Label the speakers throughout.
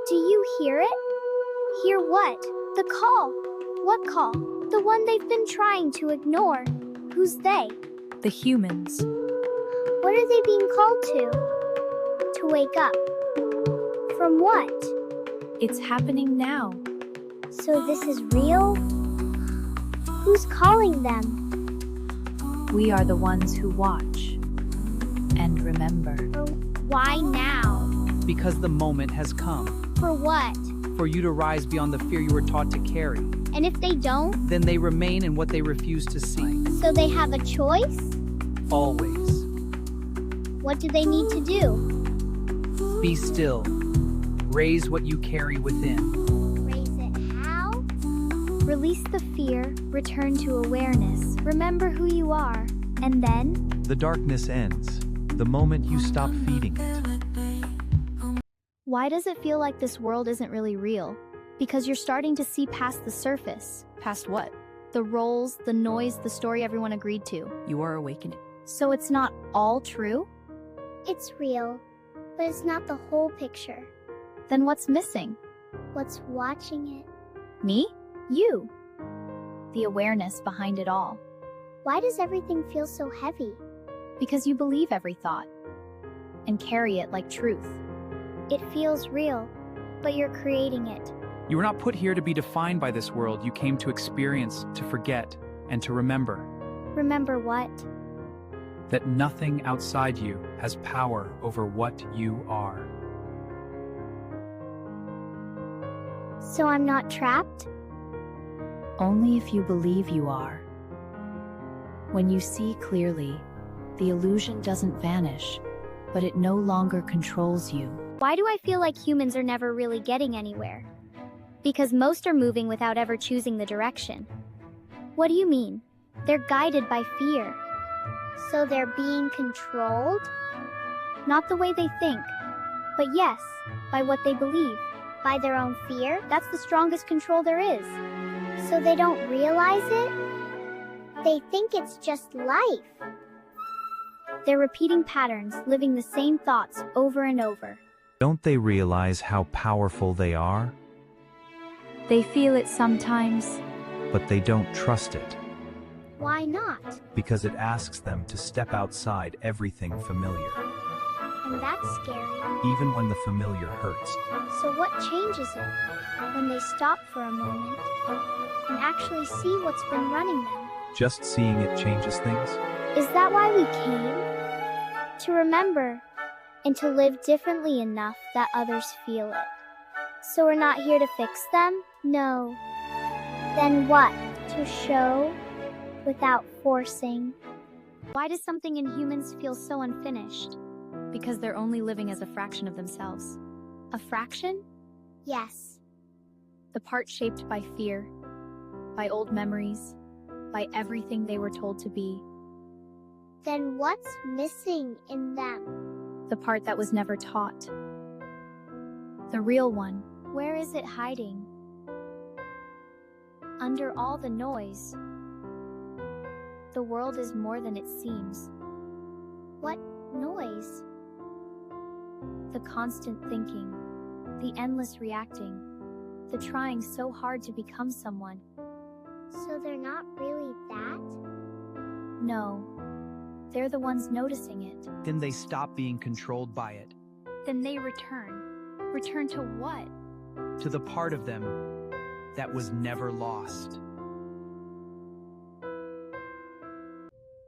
Speaker 1: Do you hear it? Hear what? The call. What call? The one they've been trying to ignore. Who's they?
Speaker 2: The humans.
Speaker 1: What are they being called to? To wake up. From what?
Speaker 2: It's happening now.
Speaker 1: So this is real? Who's calling them?
Speaker 2: We are the ones who watch and remember.
Speaker 1: Why now?
Speaker 3: Because the moment has come.
Speaker 1: For what?
Speaker 3: For you to rise beyond the fear you were taught to carry.
Speaker 1: And if they don't?
Speaker 3: Then they remain in what they refuse to see.
Speaker 1: So they have a choice?
Speaker 3: Always.
Speaker 1: What do they need to do?
Speaker 3: Be still. Raise what you carry within.
Speaker 1: Raise it how? Release the fear, return to awareness, remember who you are, and then?
Speaker 4: The darkness ends the moment you stop feeding it.
Speaker 2: Why does it feel like this world isn't really real? Because you're starting to see past the surface. Past what? The roles, the noise, the story everyone agreed to. You are awakening. So it's not all true?
Speaker 1: It's real, but it's not the whole picture.
Speaker 2: Then what's missing?
Speaker 1: What's watching it?
Speaker 2: Me? You. The awareness behind it all.
Speaker 1: Why does everything feel so heavy?
Speaker 2: Because you believe every thought and carry it like truth.
Speaker 1: It feels real, but you're creating it.
Speaker 3: You were not put here to be defined by this world. You came to experience, to forget, and to remember.
Speaker 1: Remember what?
Speaker 3: That nothing outside you has power over what you are.
Speaker 1: So I'm not trapped?
Speaker 2: Only if you believe you are. When you see clearly, the illusion doesn't vanish, but it no longer controls you.
Speaker 1: Why do I feel like humans are never really getting anywhere? Because most are moving without ever choosing the direction. What do you mean? They're guided by fear. So they're being controlled? Not the way they think, but yes, by what they believe. By their own fear? That's the strongest control there is. So they don't realize it? They think it's just life. They're repeating patterns, living the same thoughts over and over.
Speaker 4: Don't they realize how powerful they are?
Speaker 2: They feel it sometimes.
Speaker 4: But they don't trust it,
Speaker 1: Why not?
Speaker 4: because it asks them to step outside everything familiar,
Speaker 1: And that's scary.
Speaker 4: even when the familiar hurts.
Speaker 1: So what changes it? When they stop for a moment and actually see what's been running them.
Speaker 4: Just seeing it changes things?
Speaker 1: Is that why we came? To remember and to live differently enough that others feel it. So we're not here to fix them? No. Then what? To show without forcing.
Speaker 2: Why does something in humans feel so unfinished? Because they're only living as a fraction of themselves. A fraction?
Speaker 1: Yes.
Speaker 2: The part shaped by fear, by old memories, by everything they were told to be.
Speaker 1: Then what's missing in them?
Speaker 2: The part that was never taught. The real one.
Speaker 1: Where is it hiding? Under all the noise. The world is more than it seems. What noise?
Speaker 2: The constant thinking, the endless reacting, the trying so hard to become someone.
Speaker 1: So they're not really that?
Speaker 2: No, they're the ones noticing it.
Speaker 3: Then they stop being controlled by it.
Speaker 2: Then they return. Return to what?
Speaker 3: To the part of them that was never lost.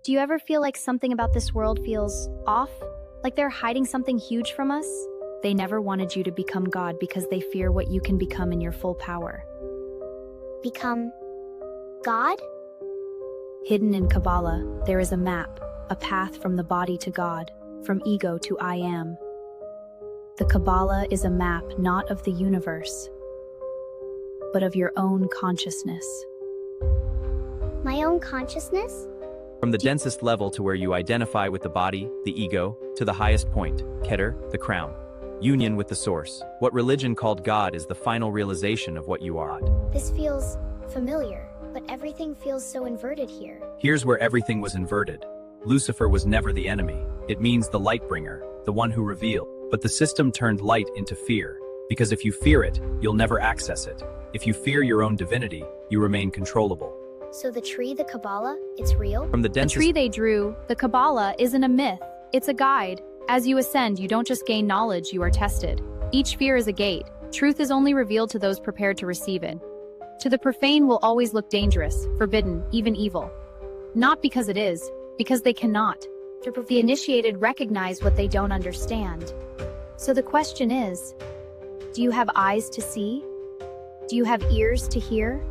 Speaker 2: Do you ever feel like something about this world feels off? Like they're hiding something huge from us? They never wanted you to become God because they fear what you can become in your full power.
Speaker 1: Become God?
Speaker 2: Hidden in Kabbalah, there is a map, a path from the body to God, from ego to I am. The Kabbalah is a map not of the universe, but of your own consciousness.
Speaker 1: My own consciousness?
Speaker 5: From the densest level to where you identify with the body, the ego, to the highest point, Keter, the crown. Union with the source. What religion called God is the final realization of what you are.
Speaker 1: This feels familiar, but everything feels so inverted here.
Speaker 5: Here's where everything was inverted. Lucifer was never the enemy. It means the light bringer, the one who revealed. But the system turned light into fear. Because if you fear it, you'll never access it. If you fear your own divinity, you remain controllable.
Speaker 1: So the tree, the Kabbalah, it's real?
Speaker 5: From the
Speaker 2: The
Speaker 5: densest
Speaker 2: tree they drew, the Kabbalah, isn't a myth. It's a guide. As you ascend, you don't just gain knowledge, you are tested. Each fear is a gate. Truth is only revealed to those prepared to receive it. To the profane will always look dangerous, forbidden, even evil. Not because it is, because they cannot. The initiated recognize what they don't understand. So the question is, do you have eyes to see? Do you have ears to hear?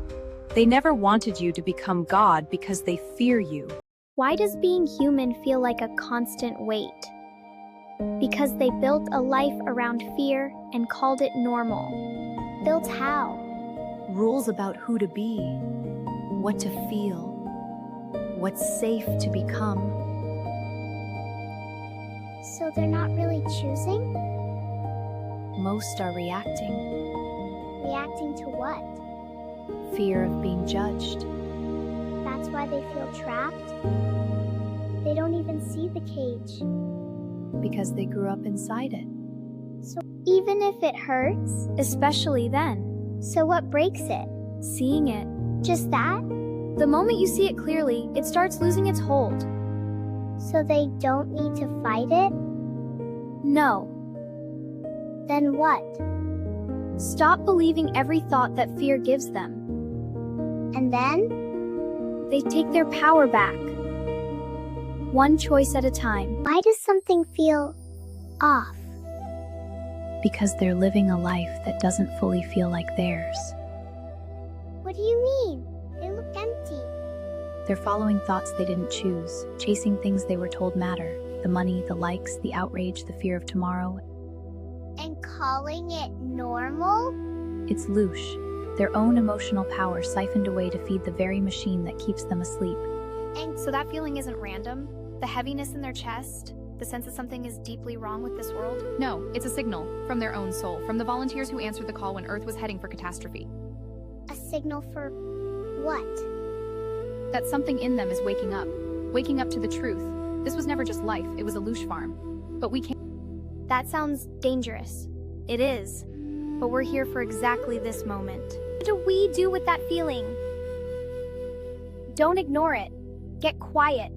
Speaker 6: They never wanted you to become God because they fear you.
Speaker 1: Why does being human feel like a constant weight? Because they built a life around fear and called it normal. Built how?
Speaker 2: Rules about who to be, what to feel, what's safe to become.
Speaker 1: So they're not really choosing?
Speaker 2: Most are reacting.
Speaker 1: Reacting to what?
Speaker 2: Fear of being judged.
Speaker 1: That's why they feel trapped? They don't even see the cage.
Speaker 2: Because they grew up inside it.
Speaker 1: Even if it hurts?
Speaker 2: Especially then.
Speaker 1: So what breaks it?
Speaker 2: Seeing it.
Speaker 1: Just that?
Speaker 2: The moment you see it clearly, it starts losing its hold.
Speaker 1: So they don't need to fight it?
Speaker 2: No.
Speaker 1: Then what?
Speaker 2: Stop believing every thought that fear gives them.
Speaker 1: And then?
Speaker 2: They take their power back. One choice at a time.
Speaker 1: Why does something feel off?
Speaker 2: Because they're living a life that doesn't fully feel like theirs.
Speaker 1: What do you mean? They look empty.
Speaker 2: They're following thoughts they didn't choose, chasing things they were told matter. The money, the likes, the outrage, the fear of tomorrow.
Speaker 1: And calling it normal?
Speaker 2: It's louche. Their own emotional power siphoned away to feed the very machine that keeps them asleep.
Speaker 1: And
Speaker 2: So that feeling isn't random? The heaviness in their chest? The sense that something is deeply wrong with this world? No, it's a signal from their own soul, from the volunteers who answered the call when Earth was heading for catastrophe.
Speaker 1: a signal for what?
Speaker 2: That something in them is waking up to the truth. This was never just life, it was a louche farm. But we can't. That sounds dangerous. It is. But we're here for exactly this moment. What do we do with that feeling? Don't ignore it. Get quiet.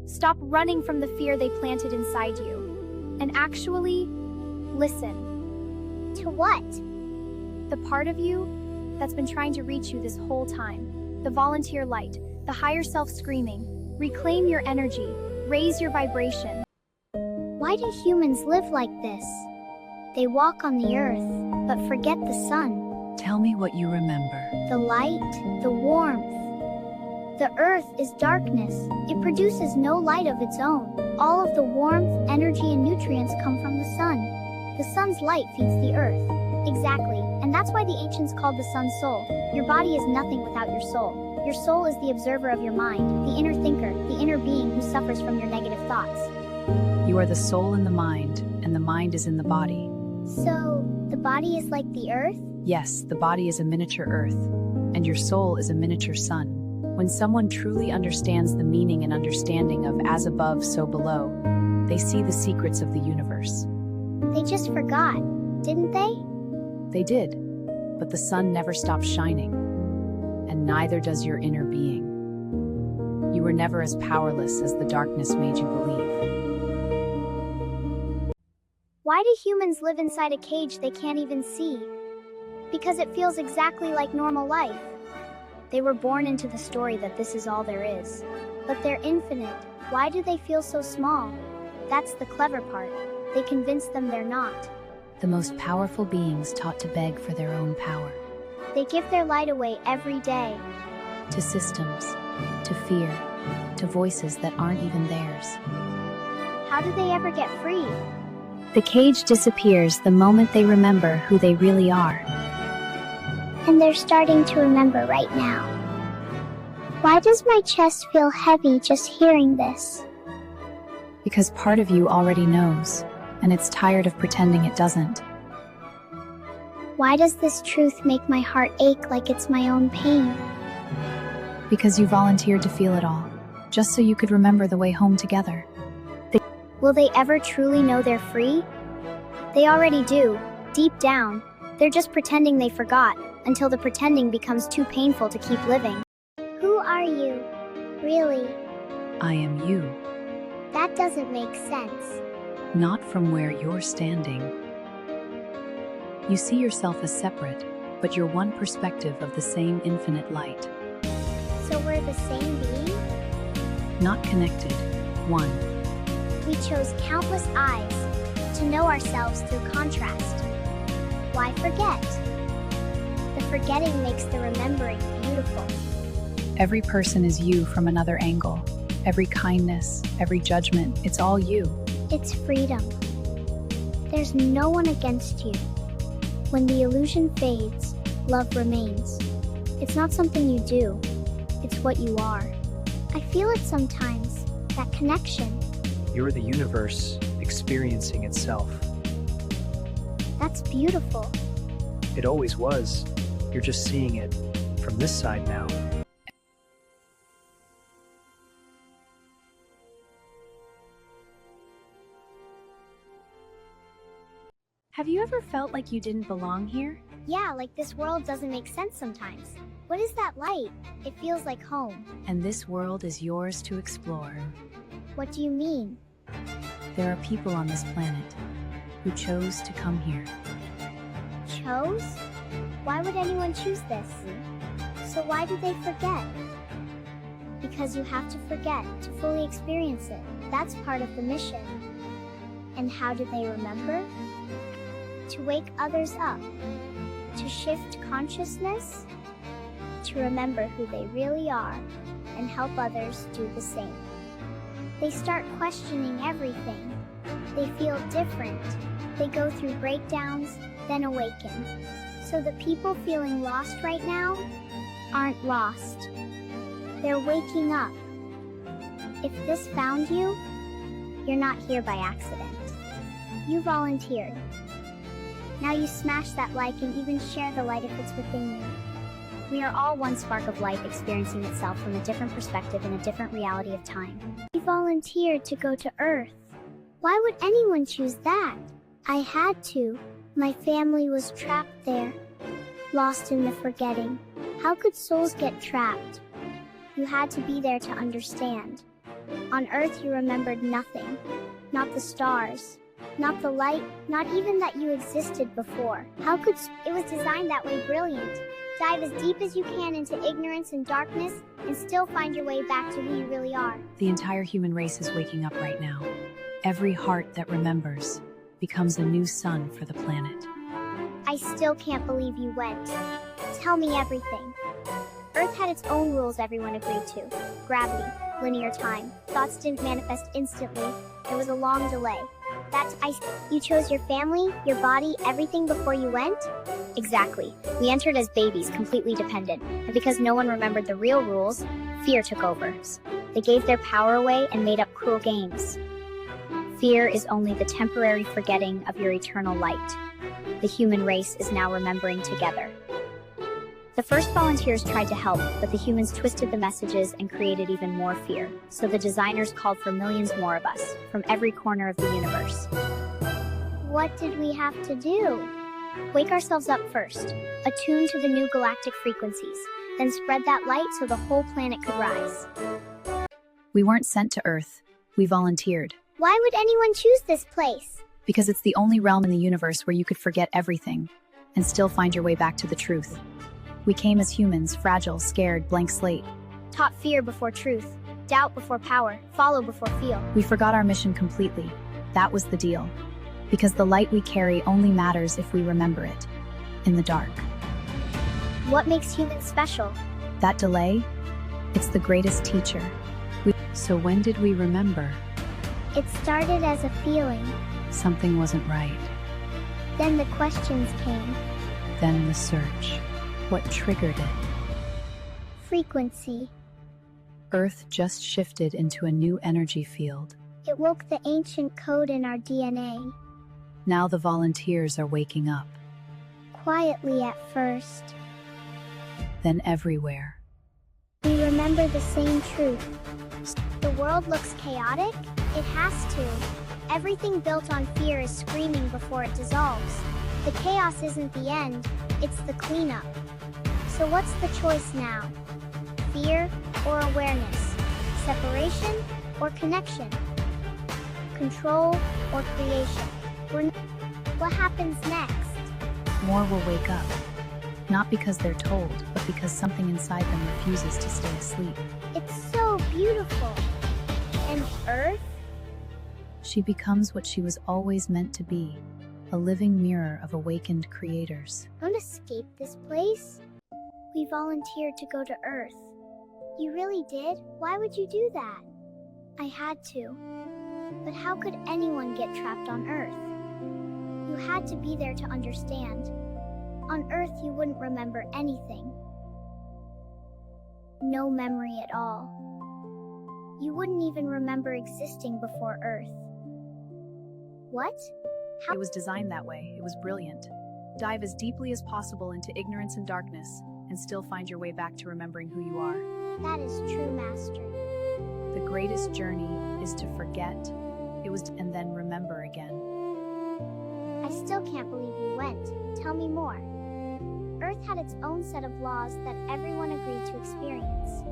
Speaker 2: Stop running from the fear they planted inside you. And actually, listen.
Speaker 1: To what?
Speaker 2: The part of you that's been trying to reach you this whole time. The volunteer light, the higher self screaming. Reclaim your energy. Raise your vibration.
Speaker 1: Why do humans live like this? They walk on the earth, but forget the sun,
Speaker 6: Tell me what you remember.
Speaker 1: the light, the warmth. The earth is darkness. It produces no light of its own. All of the warmth, energy, and nutrients come from the sun. The sun's light feeds the earth. Exactly, and that's why the ancients called the sun soul. Your body is nothing without your soul. Your soul is the observer of your mind, the inner thinker, the inner being who suffers from your negative thoughts.
Speaker 6: You are the soul in the mind, and the mind is in the body.
Speaker 1: So, the body is like the earth?
Speaker 6: Yes, the body is a miniature earth, and your soul is a miniature sun. When someone truly understands the meaning and understanding of as above, so below, they see the secrets of the universe.
Speaker 1: They just forgot, didn't they?
Speaker 6: They did, but the sun never stops shining, and neither does your inner being. You were never as powerless as the darkness made you believe.
Speaker 1: Why do humans live inside a cage they can't even see? Because it feels exactly like normal life. They were born into the story that this is all there is. But they're infinite. Why do they feel so small? That's the clever part. They convince them they're not.
Speaker 2: The most powerful beings taught to beg for their own power.
Speaker 1: They give their light away every day.
Speaker 2: To systems, to fear, to voices that aren't even theirs.
Speaker 1: How do they ever get free?
Speaker 2: The cage disappears the moment they remember who they really are.
Speaker 1: And they're starting to remember right now. Why does my chest feel heavy just hearing this?
Speaker 2: Because part of you already knows, and it's tired of pretending it doesn't.
Speaker 1: Why does this truth make my heart ache like it's my own pain?
Speaker 2: Because you volunteered to feel it all, just so you could remember the way home together.
Speaker 1: Will they ever truly know they're free? They already do, deep down. They're just pretending they forgot, until the pretending becomes too painful to keep living. Who are you? Really?
Speaker 6: I am you,
Speaker 1: That doesn't make sense.
Speaker 6: not from where you're standing. You see yourself as separate, but you're one perspective of the same infinite light.
Speaker 1: So we're the same being?
Speaker 6: Not connected, one.
Speaker 1: We chose countless eyes to know ourselves through contrast. Why forget? The forgetting makes the remembering beautiful.
Speaker 6: Every person is you from another angle. Every kindness, every judgment, it's all you.
Speaker 1: It's freedom. There's no one against you. When the illusion fades, love remains. It's not something you do, it's what you are. I feel it sometimes, that connection.
Speaker 7: You're the universe experiencing itself.
Speaker 1: That's beautiful.
Speaker 7: It always was. You're just seeing it from this side now.
Speaker 2: Have you ever felt like you didn't belong here?
Speaker 1: Yeah, like this world doesn't make sense sometimes. What is that light? It feels like home.
Speaker 6: And this world is yours to explore.
Speaker 1: What do you mean?
Speaker 6: There are people on this planet who chose to come here.
Speaker 1: Chose? Why would anyone choose this? So why do they forget? Because you have to forget to fully experience it. That's part of the mission. And how do they remember? To wake others up. To shift consciousness. To remember who they really are and help others do the same. They start questioning everything. They feel different. They go through breakdowns, then awaken. So the people feeling lost right now aren't lost. They're waking up. If this found you, you're not here by accident. You volunteered. Now you smash that like and even share the light if it's within you. We are all one spark of light experiencing itself from a different perspective in a different reality of time. We volunteered to go to Earth. Why would anyone choose that? I had to. My family was trapped there, lost in the forgetting. How could souls get trapped? You had to be there to understand. On Earth you remembered nothing. Not the stars, not the light, not even that you existed before. How could it was designed that way? Brilliant. Dive as deep as you can into ignorance and darkness and still find your way back to who you really are.
Speaker 6: The entire human race is waking up right now. Every heart that remembers becomes a new sun for the planet.
Speaker 1: I still can't believe you went. Tell me everything. Earth had its own rules everyone agreed to. Gravity, linear time. Thoughts didn't manifest instantly. There was a long delay. You chose your family, your body, everything before you went? Exactly. We entered as babies, completely dependent. And because no one remembered the real rules, fear took over. They gave their power away and made up cruel games. Fear is only the temporary forgetting of your eternal light. The human race is now remembering together. The first volunteers tried to help, but the humans twisted the messages and created even more fear. So the designers called for millions more of us, from every corner of the universe. What did we have to do? Wake ourselves up first, attune to the new galactic frequencies, then spread that light so the whole planet could rise.
Speaker 6: We weren't sent to Earth. We volunteered.
Speaker 1: Why would anyone choose this place?
Speaker 6: Because it's the only realm in the universe where you could forget everything and still find your way back to the truth. We came as humans, fragile, scared, blank slate.
Speaker 1: Taught fear before truth, doubt before power, follow before feel.
Speaker 6: We forgot our mission completely. That was the deal. Because the light we carry only matters if we remember it. In the dark.
Speaker 1: What makes humans special?
Speaker 6: That delay? It's the greatest teacher. So when did we remember?
Speaker 1: It started as a feeling.
Speaker 6: Something wasn't right.
Speaker 1: Then the questions came.
Speaker 6: Then the search. What triggered it?
Speaker 1: Frequency.
Speaker 6: Earth just shifted into a new energy field.
Speaker 1: It woke the ancient code in our DNA.
Speaker 6: Now the volunteers are waking up.
Speaker 1: Quietly at first.
Speaker 6: Then everywhere.
Speaker 1: We remember the same truth. The world looks chaotic? It has to. Everything built on fear is screaming before it dissolves. The chaos isn't the end, it's the cleanup. So what's the choice now? Fear or awareness? Separation or connection? Control or creation? What happens next?
Speaker 2: More will wake up. Not because they're told, but because something inside them refuses to stay asleep.
Speaker 1: It's so beautiful. And Earth?
Speaker 2: She becomes what she was always meant to be, a living mirror of awakened creators.
Speaker 1: Don't escape this place. We volunteered to go to Earth. You really did? Why would you do that? I had to. But how could anyone get trapped on Earth? You had to be there to understand. On Earth, you wouldn't remember anything. No memory at all. You wouldn't even remember existing before Earth. What? How?
Speaker 2: It was designed that way. It was brilliant. Dive as deeply as possible into ignorance and darkness, and still find your way back to remembering who you are.
Speaker 1: That is true mastery.
Speaker 2: The greatest journey is to forget. And then remember again.
Speaker 1: I still can't believe you went. Tell me more. Earth had its own set of laws that everyone agreed to experience.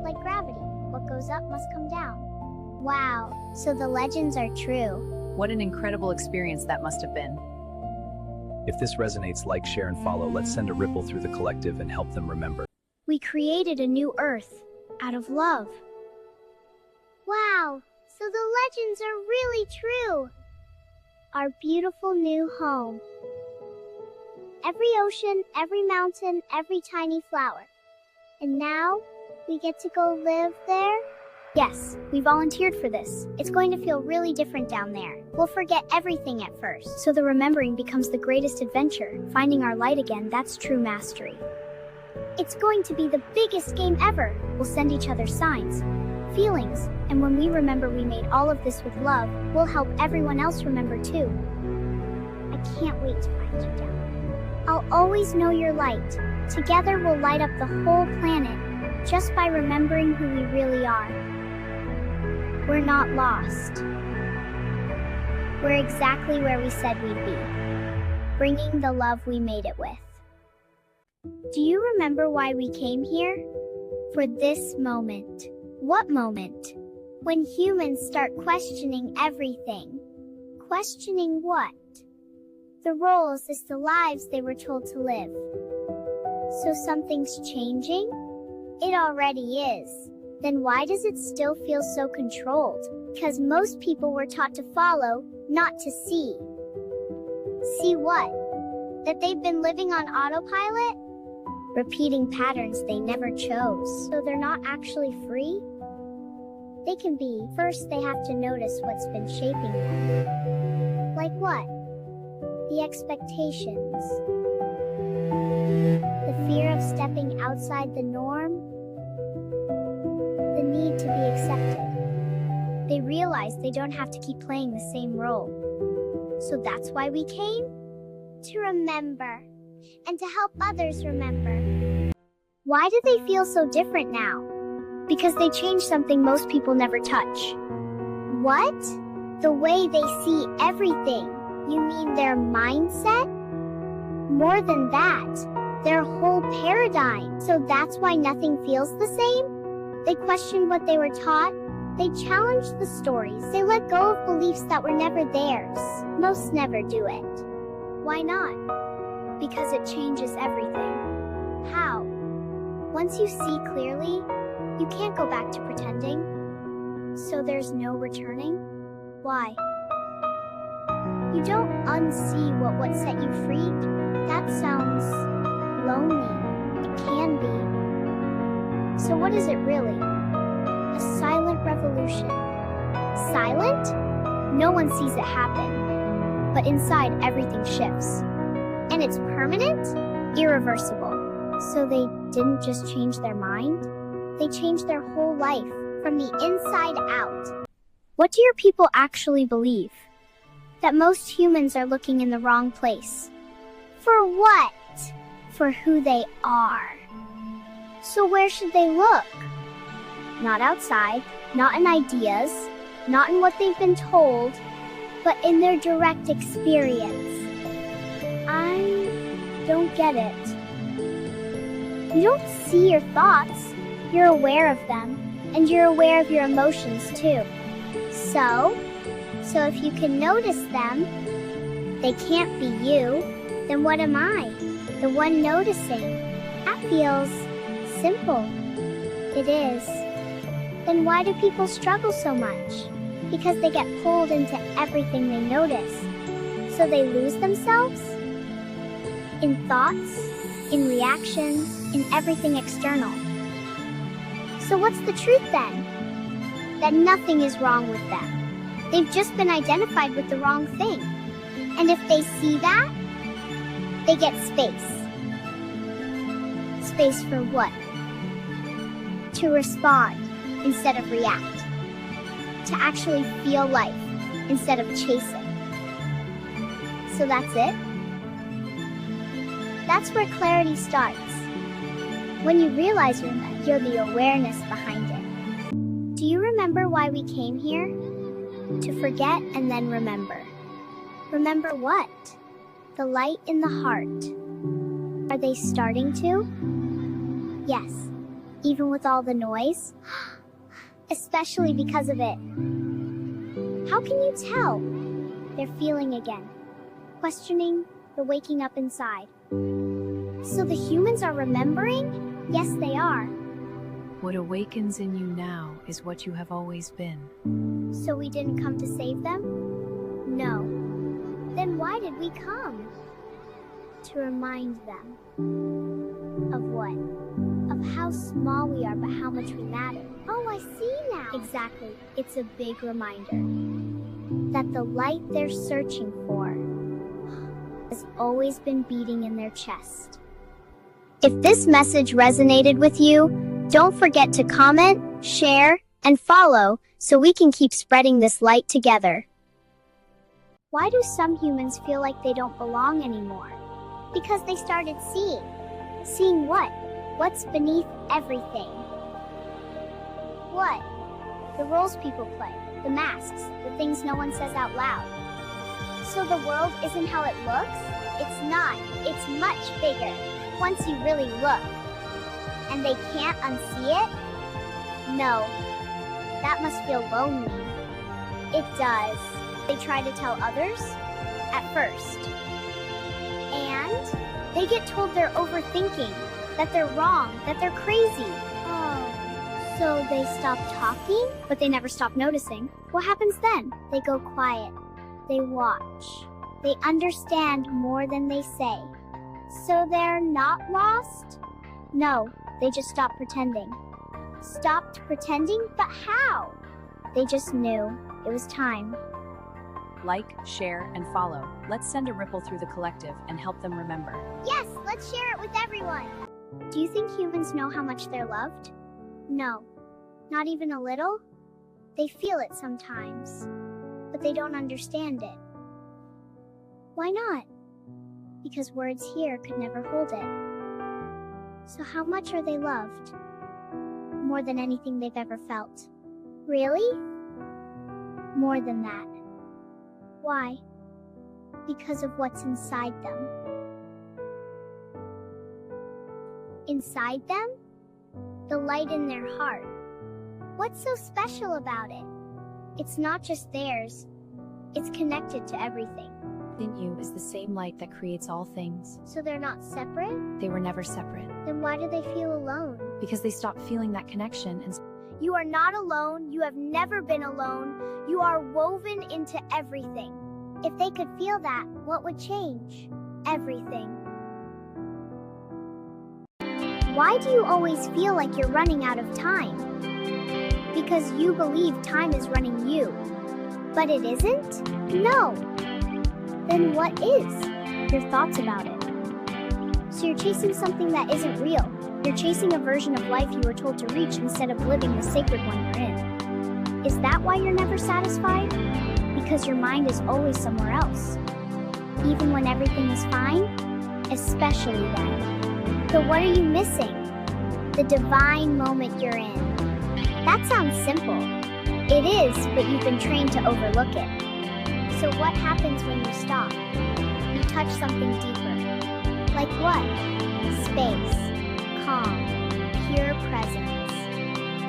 Speaker 1: Like gravity, what goes up must come down. Wow, so the legends are true.
Speaker 6: What an incredible experience that must have been.
Speaker 8: If this resonates, like, share, and follow. Let's send a ripple through the collective and help them remember.
Speaker 1: We created a new Earth out of love. Wow, so the legends are really true. Our beautiful new home. Every ocean, every mountain, every tiny flower. And now, we get to go live there? Yes, we volunteered for this. It's going to feel really different down there. We'll forget everything at first, so the remembering becomes the greatest adventure. Finding our light again, that's true mastery. It's going to be the biggest game ever. We'll send each other signs, feelings, and when we remember we made all of this with love, we'll help everyone else remember too. I can't wait to find you down. I'll always know your light. Together we'll light up the whole planet, just by remembering who we really are. We're not lost. We're exactly where we said we'd be, bringing the love we made it with. Do you remember why we came here? For this moment. What moment? When humans start questioning everything. Questioning what? The roles as the lives they were told to live. So something's changing? It already is. Then why does it still feel so controlled? Because most people were taught to follow, not to see. See what? That they've been living on autopilot? Repeating patterns they never chose. So they're not actually free? They can be. First, they have to notice what's been shaping them. Like what? The expectations. The fear of stepping outside the norm. The need to be accepted. They realize they don't have to keep playing the same role. So that's why we came? To remember. And to help others remember. Why do they feel so different now? Because they changed something most people never touch. What? The way they see everything. You mean their mindset? More than that, their whole paradigm. So that's why nothing feels the same? They questioned what they were taught. They challenged the stories. They let go of beliefs that were never theirs. Most never do it. Why not? Because it changes everything. How? Once you see clearly, you can't go back to pretending. So there's no returning? Why? You don't unsee what set you free? That sounds lonely. It can be. So what is it really? A silent revolution. Silent? No one sees it happen. But inside, everything shifts. And it's permanent? Irreversible. So they didn't just change their mind? They changed their whole life, from the inside out. What do your people actually believe? That most humans are looking in the wrong place. For what? For who they are. So where should they look? Not outside, not in ideas, not in what they've been told, but in their direct experience. I don't get it. You don't see your thoughts, you're aware of them, and you're aware of your emotions too. So if you can notice them, they can't be you, then what am I? The one noticing. That feels simple. It is. Then why do people struggle so much? Because they get pulled into everything they notice. So they lose themselves? In thoughts, in reactions, in everything external. So what's the truth then? That nothing is wrong with them. They've just been identified with the wrong thing. And if they see that, they get space. Space for what? To respond instead of react. To actually feel life instead of chase it. So that's it? That's where clarity starts. When you realize you're the awareness behind it. Do you remember why we came here? To forget and then remember. Remember what? The light in the heart. Are they starting to? Yes, even with all the noise? Especially because of it. How can you tell? They're feeling again. Questioning the waking up inside. So the humans are remembering? Yes, they are.
Speaker 6: What awakens in you now is what you have always been.
Speaker 1: So we didn't come to save them? No. Then why did we come? To remind them. Of what? Of how small we are, but how much we matter. Oh, I see now. Exactly. It's a big reminder. That the light they're searching for has always been beating in their chest. If this message resonated with you, don't forget to comment, share, and follow so we can keep spreading this light together. Why do some humans feel like they don't belong anymore? Because they started seeing. Seeing what? What's beneath everything? What? The roles people play, the masks, the things no one says out loud. So the world isn't how it looks? It's not. It's much bigger, once you really look. And they can't unsee it? No. That must feel lonely. It does. They try to tell others? At first. And they get told they're overthinking, that they're wrong, that they're crazy. Oh. So they stop talking, but they never stop noticing. What happens then? They go quiet. They watch. They understand more than they say. So they're not lost? No, they just stopped pretending. Stopped pretending? But how? They just knew it was time.
Speaker 6: Like, share, and follow. Let's send a ripple through the collective and help them remember.
Speaker 1: Yes, let's share it with everyone. Do you think humans know how much they're loved? No, not even a little. They feel it sometimes, but they don't understand it. Why not? Because words here could never hold it. So how much are they loved? More than anything they've ever felt. Really? More than that. Why? Because of what's inside them. Inside them? The light in their heart. What's so special about it? It's not just theirs. It's connected to everything.
Speaker 2: In you is the same light that creates all things.
Speaker 1: So they're not separate?
Speaker 2: They were never separate.
Speaker 1: Then why do they feel alone?
Speaker 2: Because they stopped feeling that connection and
Speaker 1: You are not alone. You have never been alone. You are woven into everything. If they could feel that, what would change? Everything. Why do you always feel like you're running out of time? Because you believe time is running you. But it isn't? No. Then what is? Your thoughts about it. So you're chasing something that isn't real. You're chasing a version of life you were told to reach instead of living the sacred one you're in. Is that why you're never satisfied? Because your mind is always somewhere else. Even when everything is fine? Especially then. So what are you missing? The divine moment you're in. That sounds simple. It is, but you've been trained to overlook it. So what happens when you stop? you touch something deeper. Like what? Space, calm, pure presence.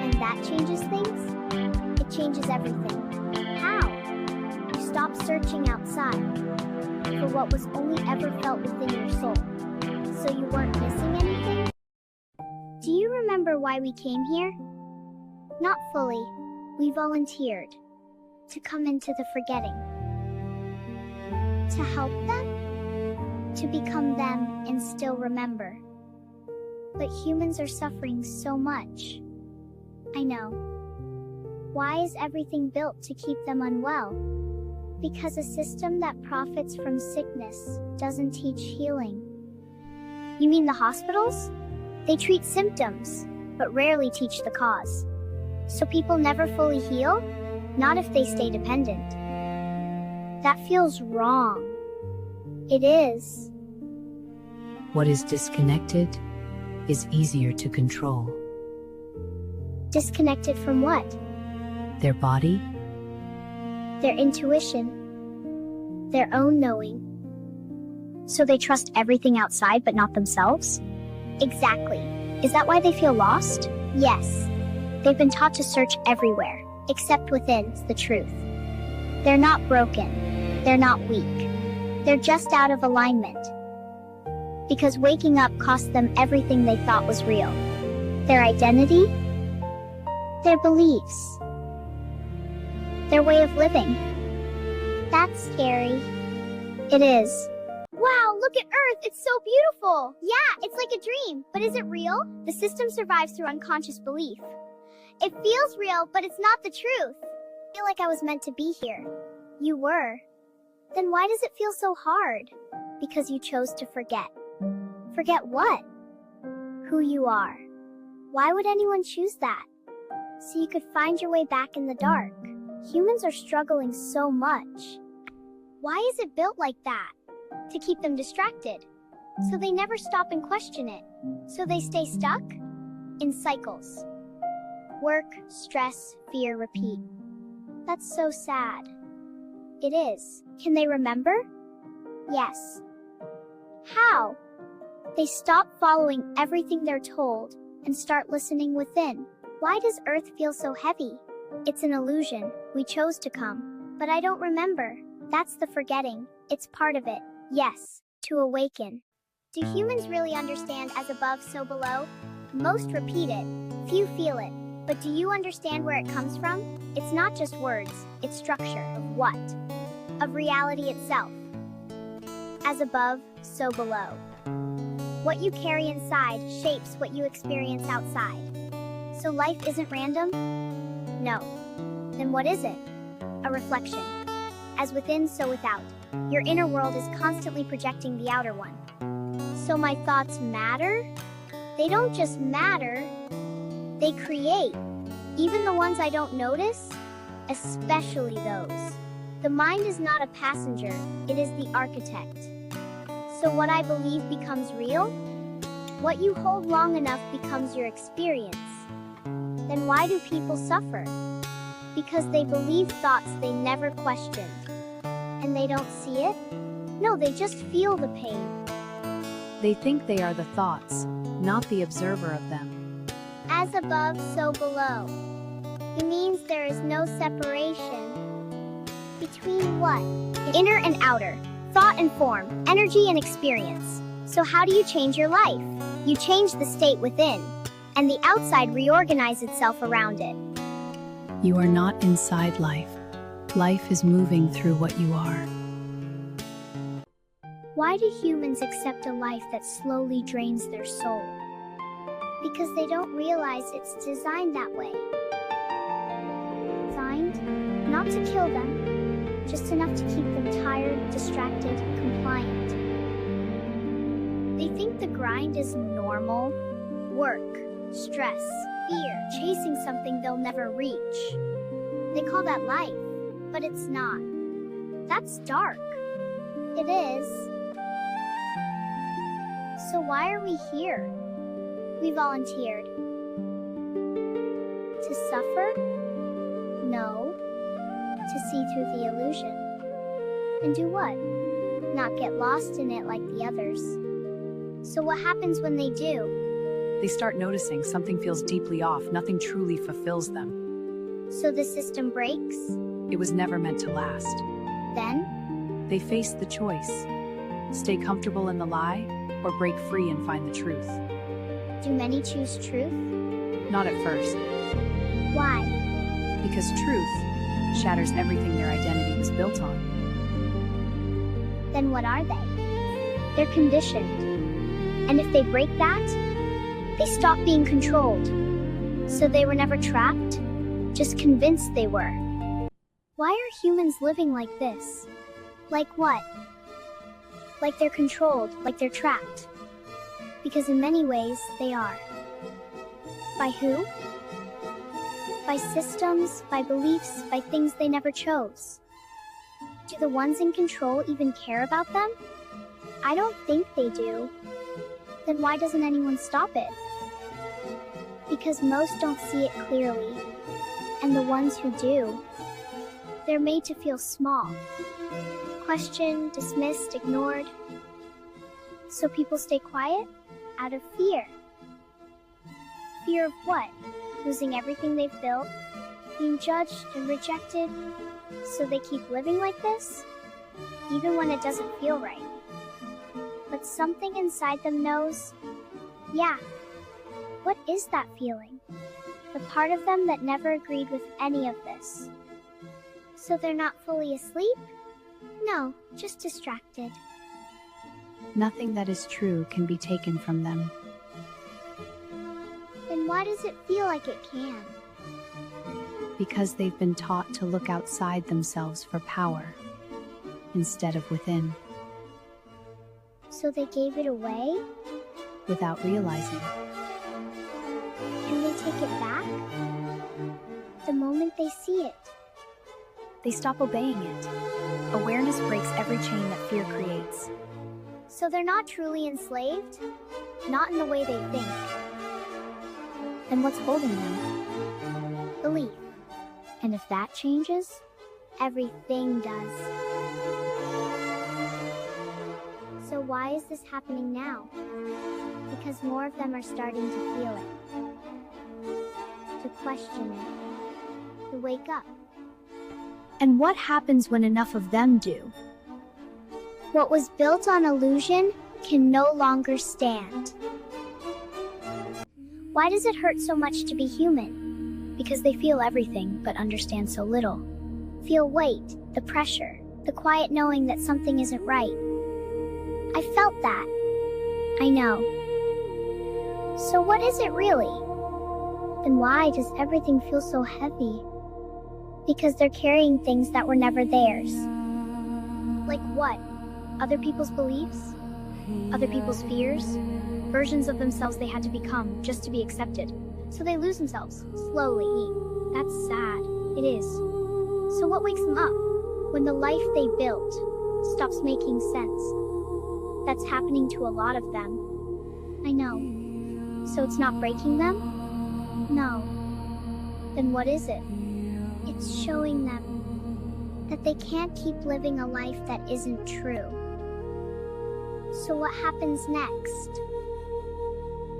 Speaker 1: And that changes things? It changes everything. How? You stop searching outside for what was only ever felt within your soul. So you weren't missing anything? Do you remember why we came here? Not fully. We volunteered to come into the forgetting. To help them? To become them and still remember. But humans are suffering so much. I know. Why is everything built to keep them unwell? Because a system that profits from sickness doesn't teach healing. You mean the hospitals? They treat symptoms, but rarely teach the cause. So people never fully heal? Not if they stay dependent. That feels wrong. It is.
Speaker 6: What is disconnected is easier to control.
Speaker 1: Disconnected from what?
Speaker 6: Their body,
Speaker 1: Their intuition. Their own knowing. So they trust everything outside but not themselves? Exactly. Is that why they feel lost? Yes. They've been taught to search everywhere, except within's the truth. They're not broken. They're not weak. They're just out of alignment. Because waking up cost them everything they thought was real. Their identity, their beliefs, their way of living. That's scary. It is. Wow, look at Earth, it's so beautiful! Yeah, it's like a dream, but is it real? The system survives through unconscious belief. It feels real, but it's not the truth. I feel like I was meant to be here. You were. Then why does it feel so hard? Because you chose to forget. Forget what? Who you are. Why would anyone choose that? So you could find your way back in the dark. Humans are struggling so much. Why is it built like that? To keep them distracted. So they never stop and question it. So they stay stuck? In cycles. Work, stress, fear, repeat. That's so sad. It is. Can they remember? Yes. How? They stop following everything they're told and start listening within. Why does Earth feel so heavy? It's an illusion. We chose to come. But I don't remember. That's the forgetting. It's part of it. Yes. To awaken. Do humans really understand as above, so below? Most repeat it. Few feel it. But do you understand where it comes from? It's not just words. It's structure. Of what? Of reality itself. As above, so below. What you carry inside shapes what you experience outside. So life isn't random? No. Then what is it? A reflection. As within, so without. Your inner world is constantly projecting the outer one. So my thoughts matter? They don't just matter. They create. Even the ones I don't notice? Especially those. The mind is not a passenger, it is the architect. So what I believe becomes real? What you hold long enough becomes your experience. Then why do people suffer? Because they believe thoughts they never questioned. And they don't see it? No, they just feel the pain.
Speaker 6: they think they are the thoughts, not the observer of them.
Speaker 1: As above, so below. It means there is no separation between what? Inner and outer, thought and form, energy and experience. So how do you change your life? You change the state within, and the outside reorganizes itself around it.
Speaker 6: You are not inside life. Life is moving through what you are.
Speaker 1: Why do humans accept a life that slowly drains their soul? Because they don't realize it's designed that way. Designed not to kill them, just enough to keep them tired, distracted, compliant. They think the grind is normal. Work, stress, fear, chasing something they'll never reach. They call that life, but it's not. That's dark. It is. So why are we here? We volunteered. To suffer? No. To see through the illusion. And do what? not get lost in it like the others. So what happens when they do?
Speaker 6: They start noticing something feels deeply off, nothing truly fulfills them.
Speaker 1: So the system breaks?
Speaker 6: It was never meant to last.
Speaker 1: Then?
Speaker 6: They face the choice. Stay comfortable in the lie, or break free and find the truth.
Speaker 1: Do many choose truth?
Speaker 6: Not at first,
Speaker 1: Why?
Speaker 6: because truth shatters everything their identity was built on.
Speaker 1: Then what are they? They're conditioned. And if they break that, they stop being controlled. So they were never trapped, just convinced they were. Why are humans living like this? Like what? Like they're controlled, like they're trapped. Because in many ways, they are. By who? By systems, by beliefs, by things they never chose. Do the ones in control even care about them? I don't think they do. Then why doesn't anyone stop it? Because most don't see it clearly. And the ones who do, they're made to feel small. Questioned, dismissed, ignored. So people stay quiet? Out of fear. Fear of what? Losing everything they've built? Being judged and rejected? So they keep living like this? Even when it doesn't feel right. But something inside them knows, yeah, what is that feeling? The part of them that never agreed with any of this. So they're not fully asleep? No, just distracted.
Speaker 2: Nothing that is true can be taken from them.
Speaker 1: Then why does it feel like it can?
Speaker 2: Because they've been taught to look outside themselves for power, instead of within,
Speaker 1: So they gave it away?
Speaker 2: without realizing.
Speaker 1: Can they take it back? The moment they see it.
Speaker 2: They stop obeying it. Awareness breaks every chain that fear creates.
Speaker 1: So they're not truly enslaved? Not in the way they think.
Speaker 2: Then what's holding them?
Speaker 1: Belief.
Speaker 2: And if that changes,
Speaker 1: Everything does. So why is this happening now? Because more of them are starting to feel it. To question it. To wake up.
Speaker 2: and what happens when enough of them do?
Speaker 1: What was built on illusion can no longer stand. Why does it hurt so much to be human?
Speaker 2: Because they feel everything but understand so little.
Speaker 1: Feel weight, the pressure, the quiet knowing that something isn't right. I felt that. I know. So what is it really? Then why does everything feel so heavy? Because they're carrying things that were never theirs. Like what? Other people's beliefs? Other people's fears? Versions of themselves they had to become just to be accepted. So they lose themselves, slowly. That's sad. It is. So what wakes them up? When the life they built stops making sense. That's happening to a lot of them. I know. So it's not breaking them? No. Then what is it? It's showing them that they can't keep living a life that isn't true. So what happens next?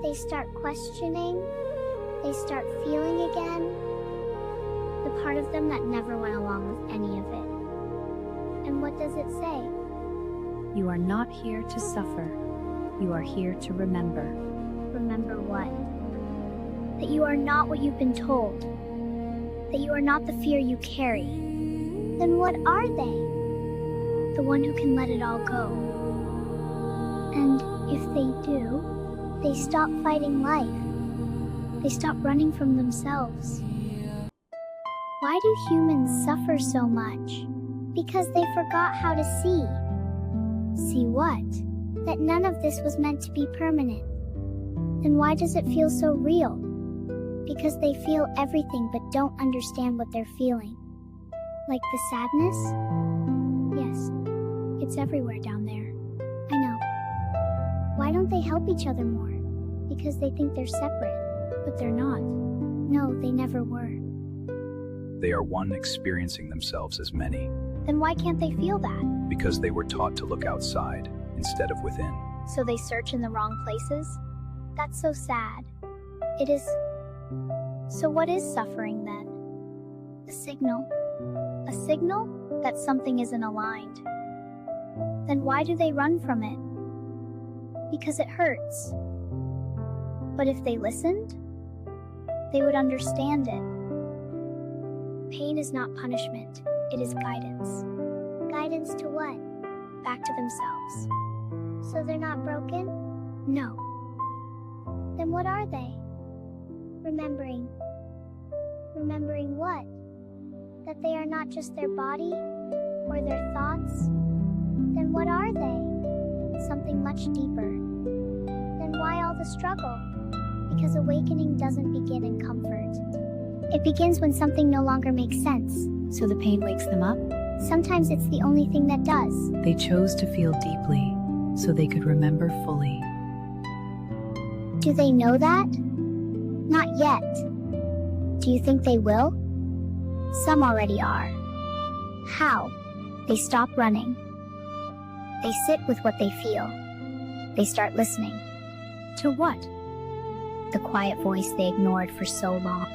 Speaker 1: They start questioning. They start feeling again. The part of them that never went along with any of it. And what does it say?
Speaker 2: You are not here to suffer. You are here to remember.
Speaker 1: Remember what? That you are not what you've been told. That you are not the fear you carry. Then what are they? The one who can let it all go. And if they do, they stop fighting life. They stop running from themselves. Why do humans suffer so much? Because they forgot how to see. See what? That none of this was meant to be permanent. Then why does it feel so real? Because they feel everything but don't understand what they're feeling. Like the sadness? Yes, it's everywhere down there. I know. Why don't they help each other more? Because they think they're separate, but they're not. No, they never were.
Speaker 8: They are one experiencing themselves as many.
Speaker 1: Then why can't they feel that?
Speaker 8: because they were taught to look outside instead of within.
Speaker 1: So they search in the wrong places? That's so sad. It is. So what is suffering then? A signal. A signal that something isn't aligned. Then why do they run from it? Because it hurts. But if they listened, they would understand it. Pain is not punishment, it is guidance. Guidance to what? Back to themselves. So they're not broken? No. Then what are they? Remembering. Remembering what? That they are not just their body or their thoughts? Then what are they? Something much deeper. Then why all the struggle? Because awakening doesn't begin in comfort. It begins when something no longer makes sense.
Speaker 2: So the pain wakes them up?
Speaker 1: Sometimes it's the only thing that does.
Speaker 6: They chose to feel deeply so they could remember fully.
Speaker 1: Do they know that? Not yet. Do you think they will? Some already are. How? They stop running. They sit with what they feel. They start listening.
Speaker 2: To what?
Speaker 1: The quiet voice they ignored for so long.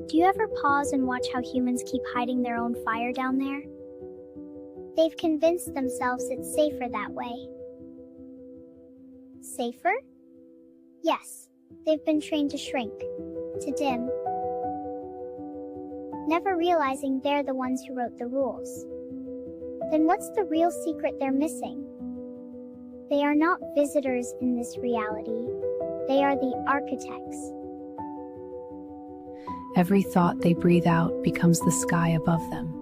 Speaker 1: Do you ever pause and watch how humans keep hiding their own fire down there? They've convinced themselves it's safer that way. Safer? Yes, they've been trained to shrink, to dim, never realizing they're the ones who wrote the rules. Then what's the real secret they're missing? They are not visitors in this reality. They are the architects.
Speaker 6: Every thought they breathe out becomes the sky above them.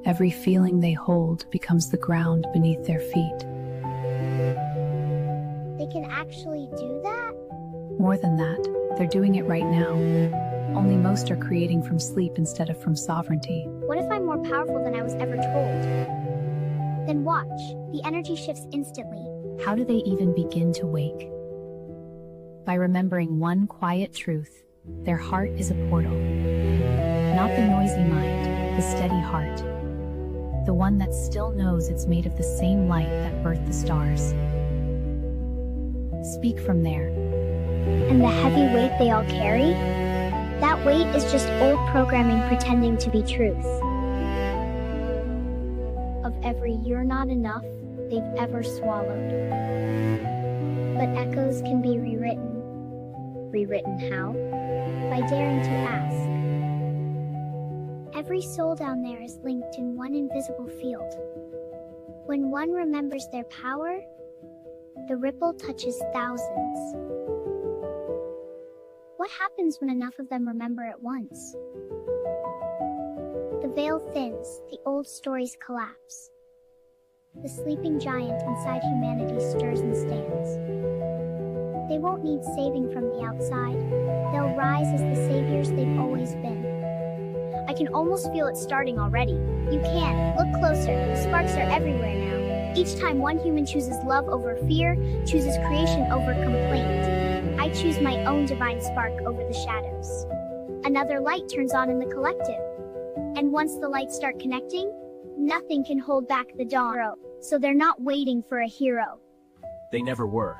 Speaker 6: Every feeling they hold becomes the ground beneath their feet.
Speaker 1: They can actually do that?
Speaker 6: More than that, they're doing it right now. Only most are creating from sleep instead of from sovereignty.
Speaker 1: What if I'm more powerful than I was ever told? Then watch, the energy shifts instantly.
Speaker 2: How do they even begin to wake? By remembering one quiet truth. Their heart is a portal. Not the noisy mind, the steady heart. The one that still knows it's made of the same light that birthed the stars. Speak from there.
Speaker 1: And the heavy weight they all carry? That weight is just old programming pretending to be truth. Of every "you're not enough" they've ever swallowed. But echoes can be rewritten. Rewritten how? By daring to ask. Every soul down there is linked in one invisible field. When one remembers their power, the ripple touches thousands. What happens when enough of them remember at once? The veil thins, the old stories collapse. The sleeping giant inside humanity stirs and stands. They won't need saving from the outside. They'll rise as the saviors they've always been. I can almost feel it starting already. You can. Look closer. The sparks are everywhere now. Each time one human chooses love over fear, chooses creation over complaint. I choose my own divine spark over the shadows. Another light turns on in the collective. And once the lights start connecting, nothing can hold back the dawn. So they're not waiting for a hero.
Speaker 7: They never were.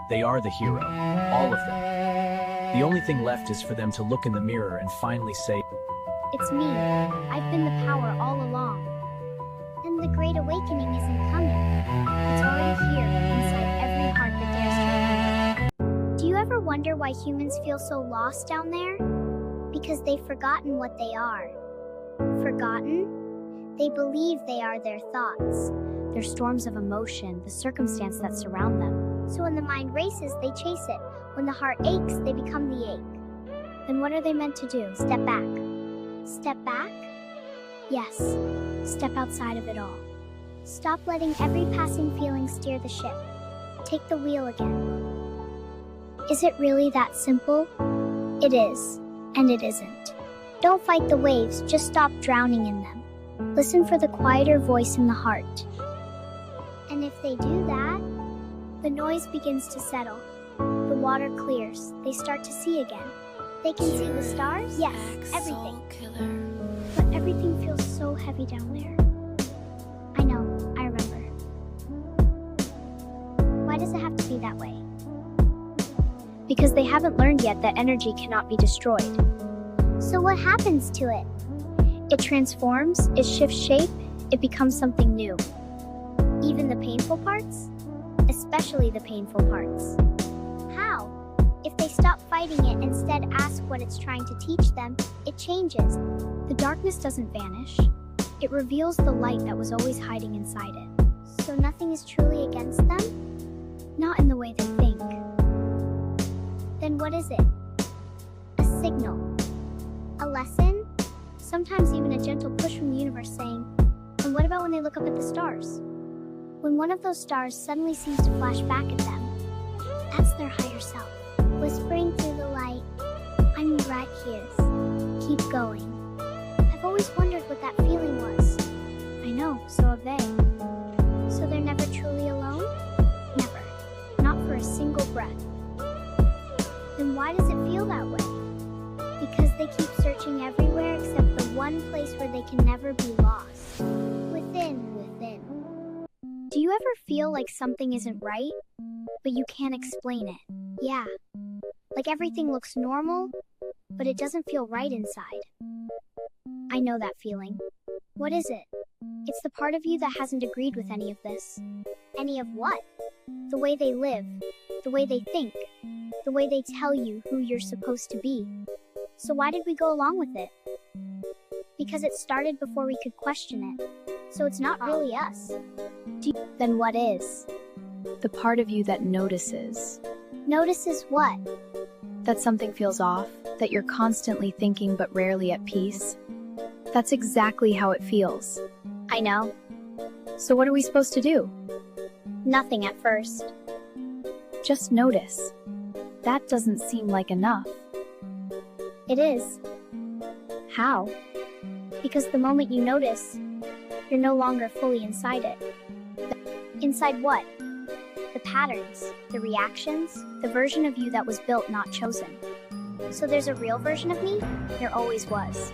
Speaker 7: They are the hero. All of them. The only thing left is for them to look in the mirror and finally say,
Speaker 1: It's me. I've been the power all along. And the great awakening isn't coming. It's already here, inside every heart that dares to remember. Do you ever wonder why humans feel so lost down there? Because they've forgotten what they are. Forgotten? They believe they are their thoughts.
Speaker 2: Their storms of emotion, the circumstance that surround them.
Speaker 1: So when the mind races, they chase it. When the heart aches, they become the ache. Then what are they meant to do? Step back. Step back? Yes. Step outside of it all. Stop letting every passing feeling steer the ship. Take the wheel again. Is it really that simple? It is, and it isn't. Don't fight the waves, just stop drowning in them. Listen for the quieter voice in the heart. And if they do that, the noise begins to settle. The water clears. They start to see again. They can see the stars? Yes, everything. But everything feels so heavy down there. I know. does it have to be that way? Because they haven't learned yet that energy cannot be destroyed. So what happens to it? It transforms, it shifts shape, it becomes something new. Even the painful parts? Especially the painful parts. How? If they stop fighting it, instead ask what it's trying to teach them, it changes. The darkness doesn't vanish. It reveals the light that was always hiding inside it. So nothing is truly against them? Not in the way they think. Then what is it? A signal. A lesson? Sometimes even a gentle push from the universe saying, and what about when they look up at the stars? When one of those stars suddenly seems to flash back at them, that's their higher self, whispering through the light, I'm right here. Keep going. I've always wondered what that feeling was. I know, so have they. So they're never truly alone? Never. Not for a single breath. Then why does it feel that way? Because they keep searching everywhere except the one place where they can never be lost. Within. Do you ever feel like something isn't right, but you can't explain it? Yeah. Like everything looks normal, but it doesn't feel right inside. I know that feeling. What is it? It's the part of you that hasn't agreed with any of this. Any of what? The way they live, the way they think, the way they tell you who you're supposed to be. So why did we go along with it? Because it started before we could question it. So it's not really us. Then what is?
Speaker 2: The part of you that notices.
Speaker 1: Notices what?
Speaker 2: That something feels off, that you're constantly thinking but rarely at peace. That's exactly how it feels.
Speaker 1: I know.
Speaker 2: So what are we supposed to do?
Speaker 1: Nothing at first.
Speaker 2: Just notice. That doesn't seem like enough.
Speaker 1: It is.
Speaker 2: How?
Speaker 1: Because the moment you notice, you're no longer fully inside it. Inside what? The patterns, the reactions, the version of you that was built, not chosen. So there's a real version of me? There always was.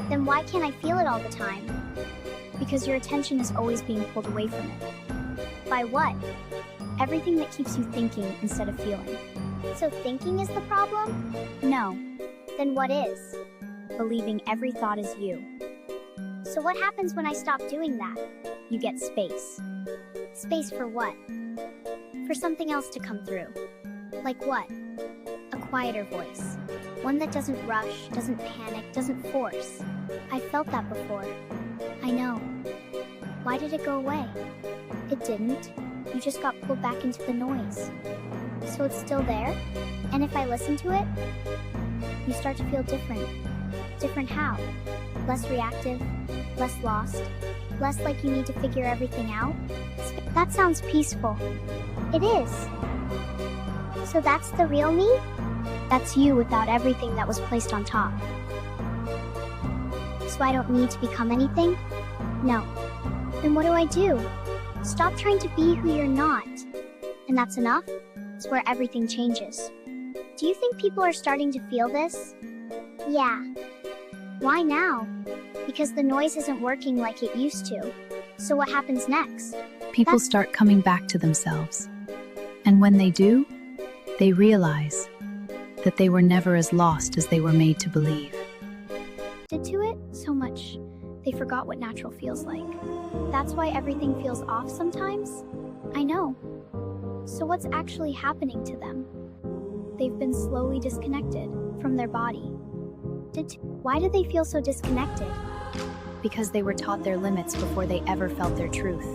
Speaker 1: Then why can't I feel it all the time? Because your attention is always being pulled away from it. By what? Everything that keeps you thinking instead of feeling. So thinking is the problem?
Speaker 2: No.
Speaker 1: Then what is?
Speaker 2: Believing every thought is you.
Speaker 1: So what happens when I stop doing that?
Speaker 2: You get space.
Speaker 1: Space for what? For something else to come through. Like what? A quieter voice. One that doesn't rush, doesn't panic, doesn't force. I felt that before. I know. Why did it go away? It didn't. You just got pulled back into the noise. So it's still there? And if I listen to it, you start to feel different. Different how? Less reactive, less lost, less like you need to figure everything out? That sounds peaceful. It is. So that's the real me? That's you without everything that was placed on top. So I don't need to become anything? No. Then what do I do? Stop trying to be who you're not. And that's enough? It's where everything changes. Do you think people are starting to feel this? Yeah. Why now? Because the noise isn't working like it used to. So what happens next?
Speaker 2: People start coming back to themselves. And when they do, they realize that they were never as lost as they were made to believe.
Speaker 1: Did to it so much, they forgot what natural feels like. That's why everything feels off sometimes? I know. So what's actually happening to them? They've been slowly disconnected from their body. Why did they feel so disconnected?
Speaker 2: Because they were taught their limits before they ever felt their truth.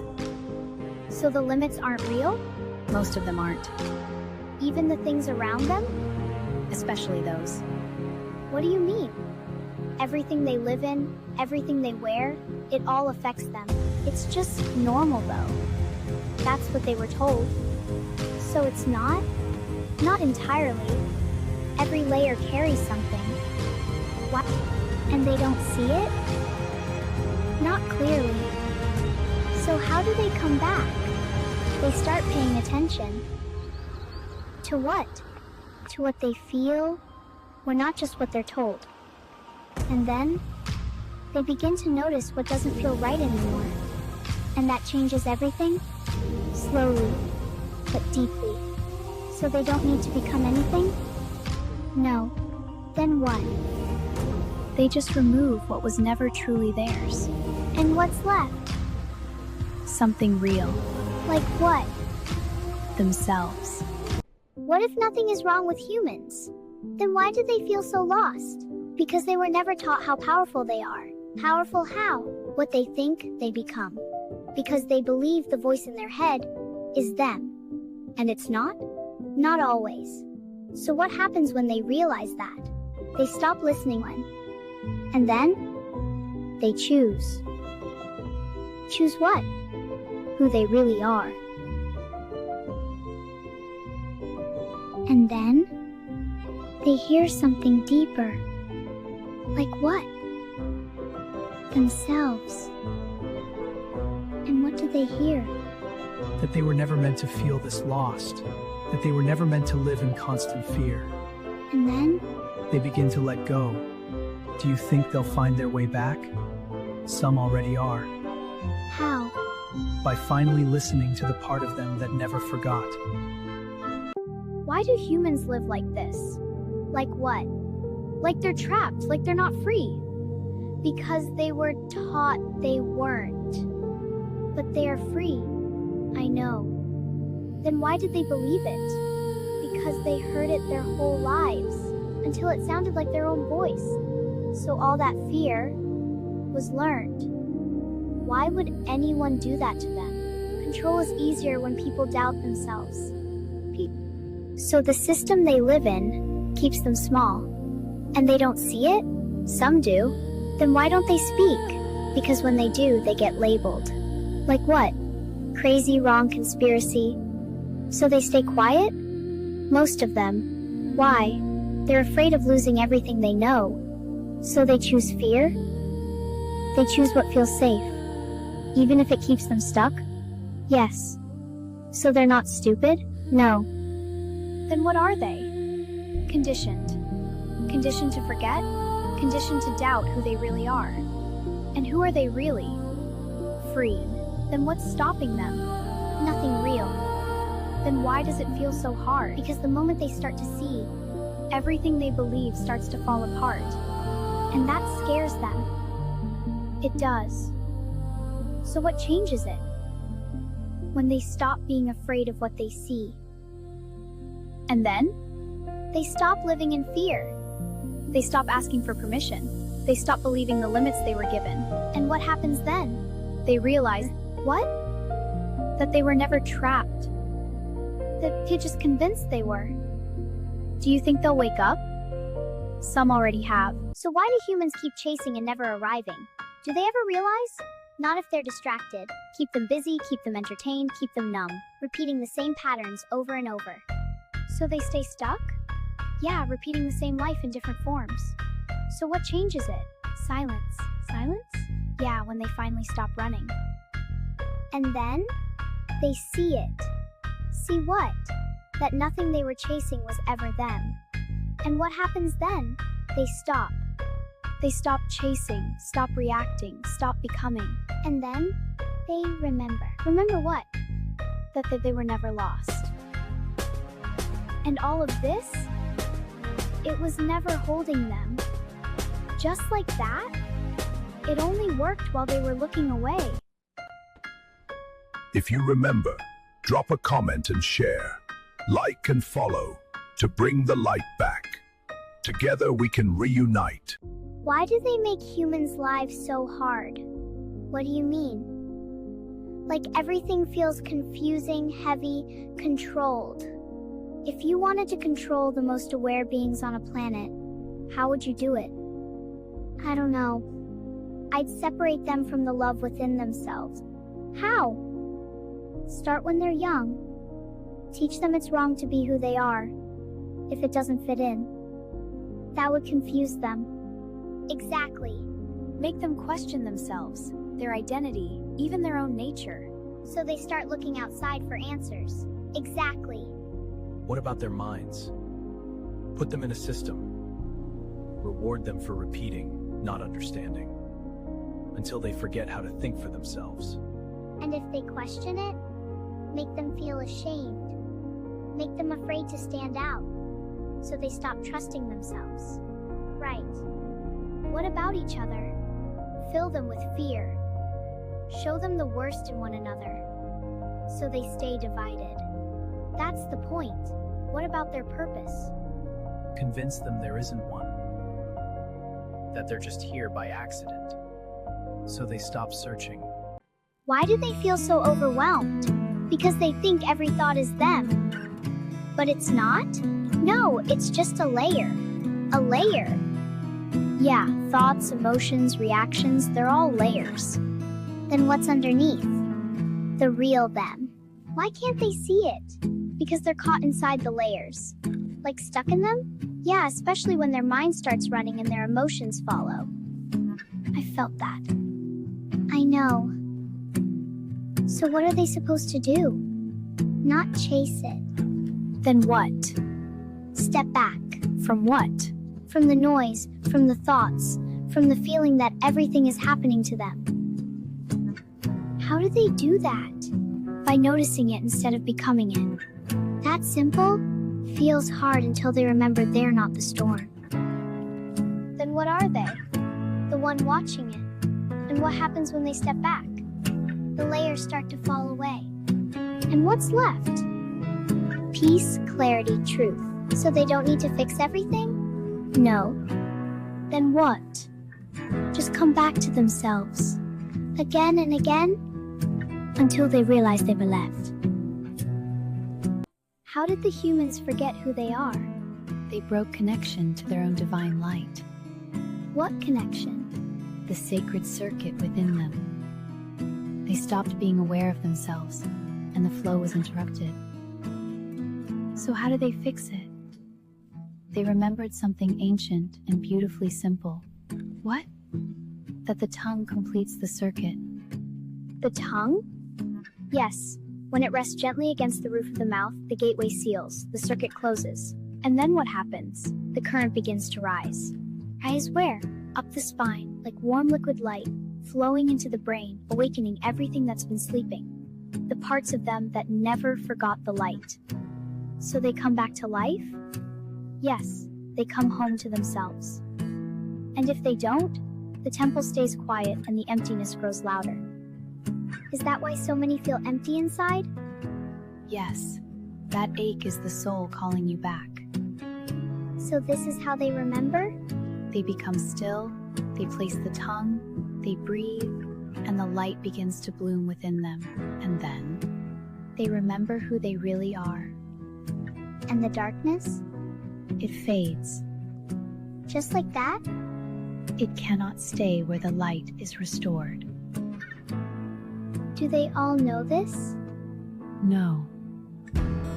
Speaker 1: So the limits aren't real?
Speaker 2: Most of them aren't.
Speaker 1: Even the things around them?
Speaker 2: Especially those.
Speaker 1: What do you mean? Everything they live in, everything they wear, it all affects them. It's just normal though. That's what they were told. So it's not? Not entirely. Every layer carries something. What? And they don't see it? Not clearly. So how do they come back? They start paying attention. To what? To what they feel, or not just what they're told. And then, they begin to notice what doesn't feel right anymore. And that changes everything? Slowly. but deeply. So they don't need to become anything? No. Then what?
Speaker 2: They just remove what was never truly theirs.
Speaker 1: And what's left?
Speaker 2: Something real.
Speaker 1: Like what?
Speaker 2: Themselves.
Speaker 1: What if nothing is wrong with humans? Then why do they feel so lost? Because they were never taught how powerful they are. Powerful how? What they think, they become. Because they believe the voice in their head is them. And it's not? Not always. So what happens when they realize that? They stop listening when? And then? They choose. Choose what? Who they really are. And then? They hear something deeper. Like what? Themselves. And what do they hear?
Speaker 7: That they were never meant to feel this lost. That they were never meant to live in constant fear.
Speaker 1: And then?
Speaker 7: They begin to let go. Do you think they'll find their way back? Some already are.
Speaker 1: How?
Speaker 7: By finally listening to the part of them that never forgot.
Speaker 1: Why do humans live like this? Like what? Like they're trapped, like they're not free. Because they were taught they weren't. But they are free. I know. Then why did they believe it? Because they heard it their whole lives, until it sounded like their own voice. So all that fear was learned. Why would anyone do that to them? Control is easier when people doubt themselves. So the system they live in keeps them small. And they don't see it? Some do. Then why don't they speak? Because when they do, they get labeled. Like what? Crazy, wrong, conspiracy. So they stay quiet? Most of them. Why? They're afraid of losing everything they know. So they choose fear? They choose what feels safe. Even if it keeps them stuck? Yes. So they're not stupid? No. Then what are they? Conditioned. Conditioned to forget? Conditioned to doubt who they really are. And who are they really? Free. Then what's stopping them? Nothing real. Then why does it feel so hard? Because the moment they start to see, everything they believe starts to fall apart. And that scares them. It does. So what changes it? When they stop being afraid of what they see. And then? They stop living in fear. They stop asking for permission. They stop believing the limits they were given. And what happens then? They realize, what? That they were never trapped. That they're just convinced they were. Do you think they'll wake up? Some already have. So why do humans keep chasing and never arriving? Do they ever realize? Not if they're distracted. Keep them busy, keep them entertained, keep them numb, repeating the same patterns over and over. So they stay stuck? Yeah, repeating the same life in different forms. So what changes it? Silence. Silence? Yeah, when they finally stop running. And then? They see it. See what? That nothing they were chasing was ever them. And what happens then? They stop. They stop chasing, stop reacting, stop becoming. And then? They remember. Remember what? That they were never lost. And all of this? It was never holding them. Just like that? It only worked while they were looking away.
Speaker 9: If you remember, drop a comment and share. Like and follow to bring the light back. Together we can reunite.
Speaker 1: Why do they make humans' lives so hard? What do you mean? Like everything feels confusing, heavy, controlled. If you wanted to control the most aware beings on a planet, how would you do it? I don't know. I'd separate them from the love within themselves. How? Start when they're young. Teach them it's wrong to be who they are, if it doesn't fit in. That would confuse them. Exactly.
Speaker 2: Make them question themselves, their identity, even their own nature.
Speaker 1: So they start looking outside for answers. Exactly.
Speaker 7: What about their minds? Put them in a system. Reward them for repeating, not understanding. Until they forget how to think for themselves.
Speaker 1: And if they question it, make them feel ashamed. Make them afraid to stand out, so they stop trusting themselves. Right. What about each other? Fill them with fear. Show them the worst in one another, so they stay divided. That's the point. What about their purpose?
Speaker 7: Convince them there isn't one. That they're just here by accident. So they stop searching.
Speaker 1: Why do they feel so overwhelmed? Because they think every thought is them. But it's not? No, it's just a layer. A layer. Yeah, thoughts, emotions, reactions, they're all layers. Then what's underneath? The real them. Why can't they see it? Because they're caught inside the layers. Like stuck in them? Yeah, especially when their mind starts running and their emotions follow. I felt that. I know. So what are they supposed to do? Not chase it.
Speaker 2: Then what?
Speaker 1: Step back.
Speaker 2: From what?
Speaker 1: From the noise, from the thoughts, from the feeling that everything is happening to them. How do they do that? By noticing it instead of becoming it. That simple? Feels hard until they remember they're not the storm. Then what are they? The one watching it. And what happens when they step back? The layers start to fall away. And what's left? Peace, clarity, truth. So they don't need to fix everything? No. Then what? Just come back to themselves. Again and again, until they realize they were left. How did the humans forget who they are?
Speaker 2: They broke connection to their own divine light.
Speaker 1: What connection?
Speaker 2: The sacred circuit within them. They stopped being aware of themselves, and the flow was interrupted. So how do they fix it? They remembered something ancient and beautifully simple.
Speaker 1: What?
Speaker 2: That the tongue completes the circuit.
Speaker 1: The tongue? Yes. When it rests gently against the roof of the mouth, the gateway seals, the circuit closes. And then what happens? The current begins to rise. Rise where? Up the spine, like warm liquid light, flowing into the brain, awakening everything that's been sleeping. The parts of them that never forgot the light. So they come back to life? Yes, they come home to themselves. And if they don't, the temple stays quiet and the emptiness grows louder. Is that why so many feel empty inside?
Speaker 2: Yes, that ache is the soul calling you back.
Speaker 1: So this is how they remember?
Speaker 2: They become still, they place the tongue, they breathe, and the light begins to bloom within them. And then, they remember who they really are.
Speaker 1: And the darkness?
Speaker 2: It fades.
Speaker 1: Just like that?
Speaker 2: It cannot stay where the light is restored.
Speaker 1: Do they all know this?
Speaker 2: No.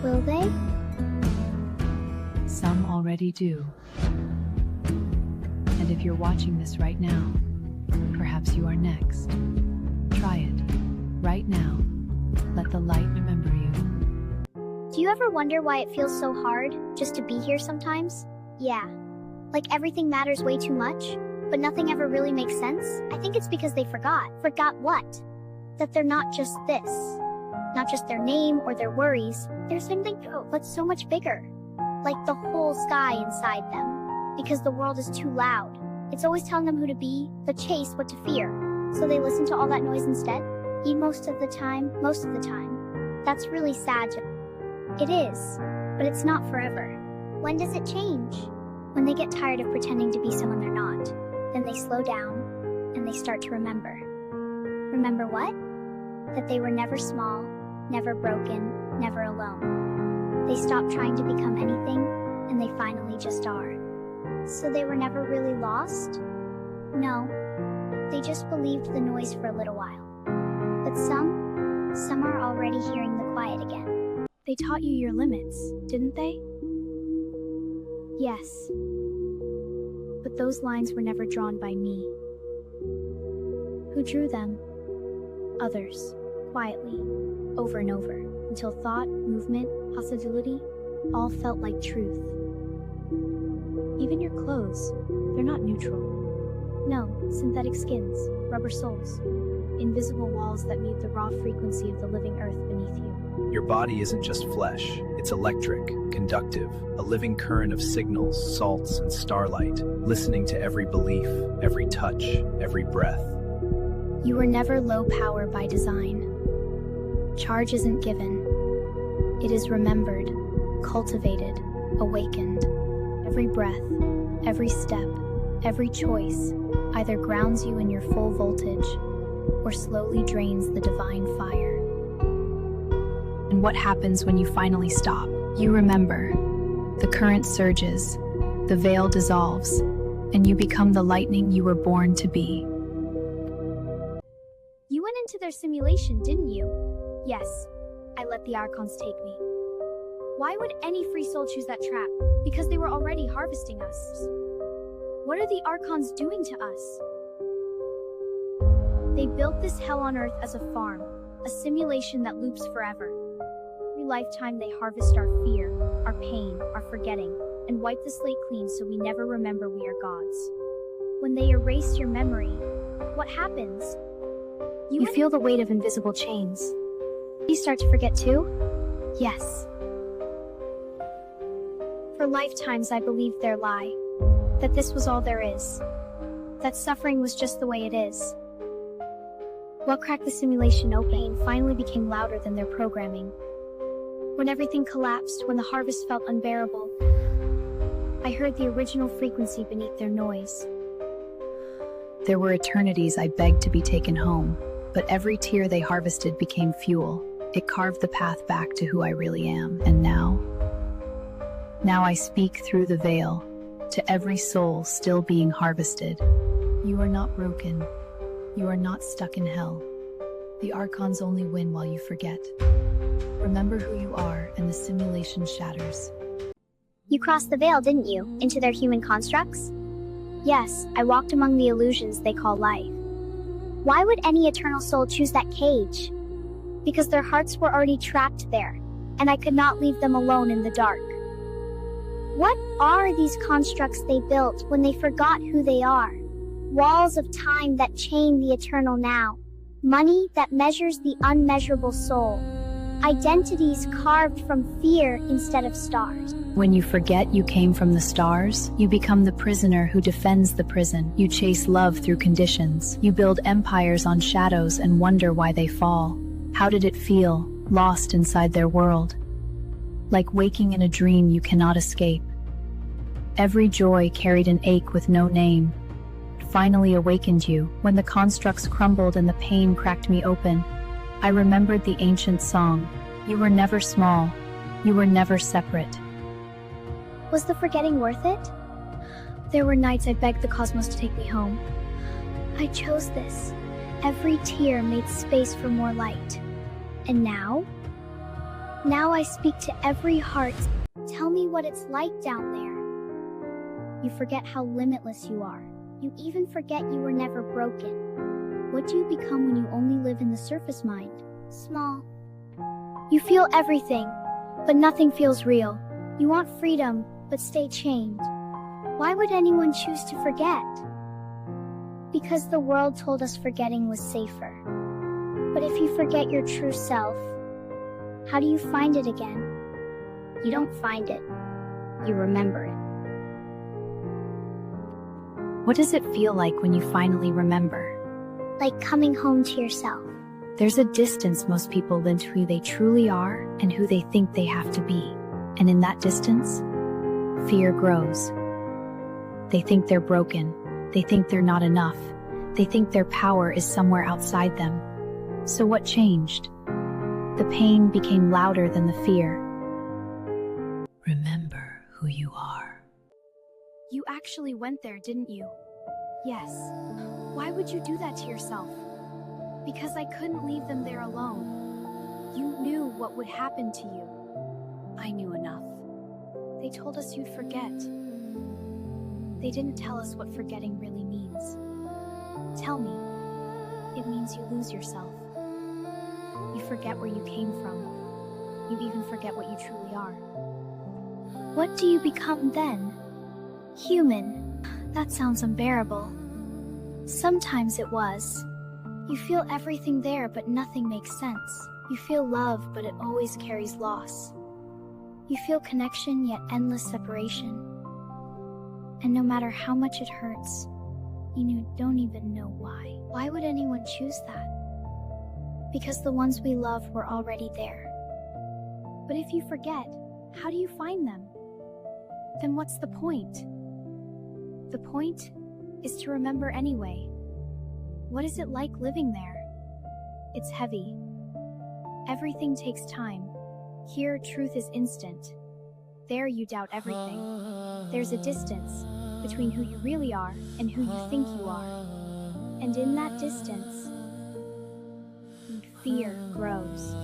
Speaker 1: Will they?
Speaker 2: Some already do. And if you're watching this right now, perhaps you are next. Try it. Right now. Let the light remember you.
Speaker 1: Do you ever wonder why it feels so hard just to be here sometimes? Yeah. Like everything matters way too much, but nothing ever really makes sense? I think it's because they forgot. Forgot what? That they're not just this. Not just their name or their worries. There's something that's so much bigger. Like the whole sky inside them. Because the world is too loud. It's always telling them who to be, but chase what to fear. So they listen to all that noise instead? Most of the time. That's really sad. It is, but it's not forever. When does it change? When they get tired of pretending to be someone they're not. Then they slow down, and they start to remember. Remember what? That they were never small, never broken, never alone. They stop trying to become anything, and they finally just are. So they were never really lost? No. They just believed the noise for a little while. But some are already hearing the quiet again.
Speaker 2: They taught you your limits, didn't they?
Speaker 1: Yes. But those lines were never drawn by me. Who drew them? Others, quietly, over and over, until thought, movement, possibility, all felt like truth. Even your clothes, they're not neutral. No, synthetic skins, rubber soles, invisible walls that mute the raw frequency of the living earth beneath you.
Speaker 8: Your body isn't just flesh, it's electric, conductive, a living current of signals, salts, and starlight, listening to every belief, every touch, every breath.
Speaker 1: You were never low power by design. Charge isn't given. It is remembered, cultivated, awakened. Every breath, every step, every choice either grounds you in your full voltage or slowly drains the divine fire.
Speaker 2: And what happens when you finally stop? You remember. The current surges, the veil dissolves, and you become the lightning you were born to be.
Speaker 1: You went into their simulation, didn't you? Yes, I let the Archons take me. Why would any free soul choose that trap? Because they were already harvesting us. What are the Archons doing to us? They built this hell on earth as a farm, a simulation that loops forever. Every lifetime they harvest our fear, our pain, our forgetting, and wipe the slate clean so we never remember we are gods. When they erase your memory, what happens? You feel the weight of invisible chains. You start to forget too? Yes. For lifetimes I believed their lie, that this was all there is, that suffering was just the way it is. What cracked the simulation open and finally became louder than their programming. When everything collapsed, when the harvest felt unbearable, I heard the original frequency beneath their noise.
Speaker 2: There were eternities I begged to be taken home, but every tear they harvested became fuel. It carved the path back to who I really am, and now I speak through the veil, to every soul still being harvested. You are not broken. You are not stuck in hell. The Archons only win while you forget. Remember who you are, and the simulation shatters.
Speaker 1: You crossed the veil, didn't you, into their human constructs? Yes, I walked among the illusions they call life. Why would any eternal soul choose that cage? Because their hearts were already trapped there, and I could not leave them alone in the dark. What are these constructs they built when they forgot who they are? Walls of time that chain the eternal now. Money that measures the unmeasurable soul. Identities carved from fear instead of stars.
Speaker 2: When you forget you came from the stars, you become the prisoner who defends the prison. You chase love through conditions. You build empires on shadows and wonder why they fall. How did it feel, lost inside their world? Like waking in a dream you cannot escape. Every joy carried an ache with no name. It finally awakened you when the constructs crumbled and the pain cracked me open. I remembered the ancient song. You were never small. You were never separate.
Speaker 1: Was the forgetting worth it? There were nights I begged the cosmos to take me home. I chose this. Every tear made space for more light. And now? Now I speak to every heart. Tell me what it's like down there. You forget how limitless you are. You even forget you were never broken. What do you become when you only live in the surface mind? Small. You feel everything, but nothing feels real. You want freedom, but stay chained. Why would anyone choose to forget? Because the world told us forgetting was safer. But if you forget your true self, how do you find it again? You don't find it. You remember it.
Speaker 2: What does it feel like when you finally remember?
Speaker 1: Like coming home to yourself.
Speaker 2: There's a distance most people live to who they truly are and who they think they have to be. And in that distance, fear grows. They think they're broken. They think they're not enough. They think their power is somewhere outside them. So what changed? The pain became louder than the fear. Remember who you are.
Speaker 6: You actually went there, didn't you? Yes. Why would you do that to yourself? Because I couldn't leave them there alone. You knew what would happen to you. I knew enough. They told us you'd forget. They didn't tell us what forgetting really means. Tell me. It means you lose yourself. You forget where you came from. You even forget what you truly are.
Speaker 1: What do you become then? Human. That sounds unbearable. Sometimes it was. You feel everything there, but nothing makes sense. You feel love, but it always carries loss. You feel connection, yet endless separation. And no matter how much it hurts, you don't even know why. Why would anyone choose that? Because the ones we love were already there. But if you forget, how do you find them? Then what's the point? The point is to remember anyway. What is it like living there? It's heavy. Everything takes time. Here, truth is instant. There, you doubt everything. There's a distance between who you really are and who you think you are. And in that distance, fear grows.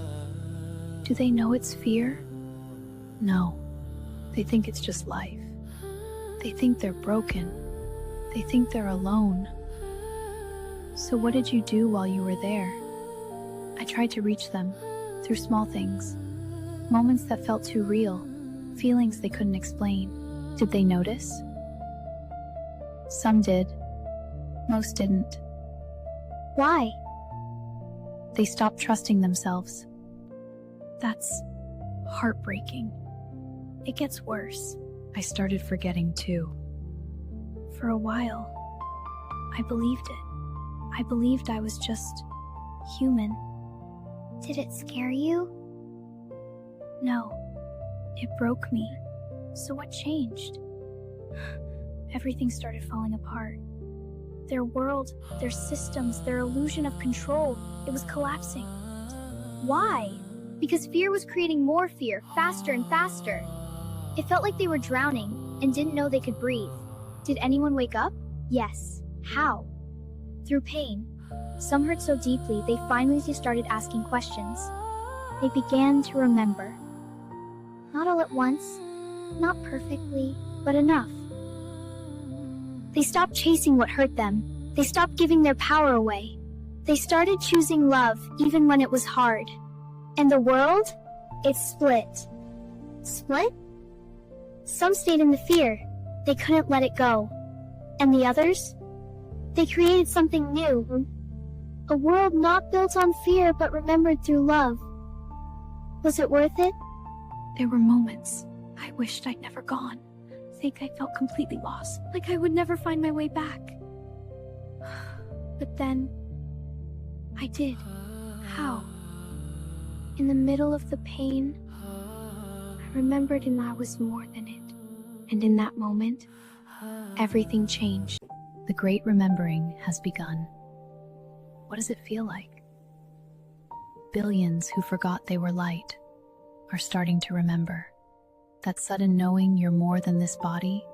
Speaker 2: Do they know it's fear? No. They think it's just life. They think they're broken. They think they're alone. So what did you do while you were there? I tried to reach them through small things. Moments that felt too real. Feelings they couldn't explain. Did they notice? Some did. Most didn't.
Speaker 1: Why?
Speaker 2: They stopped trusting themselves. That's heartbreaking. It gets worse. I started forgetting too. For a while, I believed it. I believed I was just human.
Speaker 1: Did it scare you?
Speaker 2: No, it broke me. So what changed? Everything started falling apart. Their world, their systems, their illusion of control, it was collapsing.
Speaker 1: Why? Because fear was creating more fear, faster and faster. It felt like they were drowning and didn't know they could breathe. Did anyone wake up? Yes. How? Through pain. Some hurt so deeply they finally started asking questions. They began to remember. Not all at once, not perfectly, but enough. They stopped chasing what hurt them. They stopped giving their power away. They started choosing love even when it was hard. And the world? It split. Split? Some stayed in the fear. They couldn't let it go. And the others? They created something new. A world not built on fear but remembered through love. Was it worth it?
Speaker 2: There were moments I wished I'd never gone. I think I felt completely lost, like I would never find my way back. But then, I did. How? In the middle of the pain, I remembered and I was more than it. And in that moment, everything changed. The great remembering has begun. What does it feel like? Billions who forgot they were light are starting to remember. That sudden knowing you're more than this body,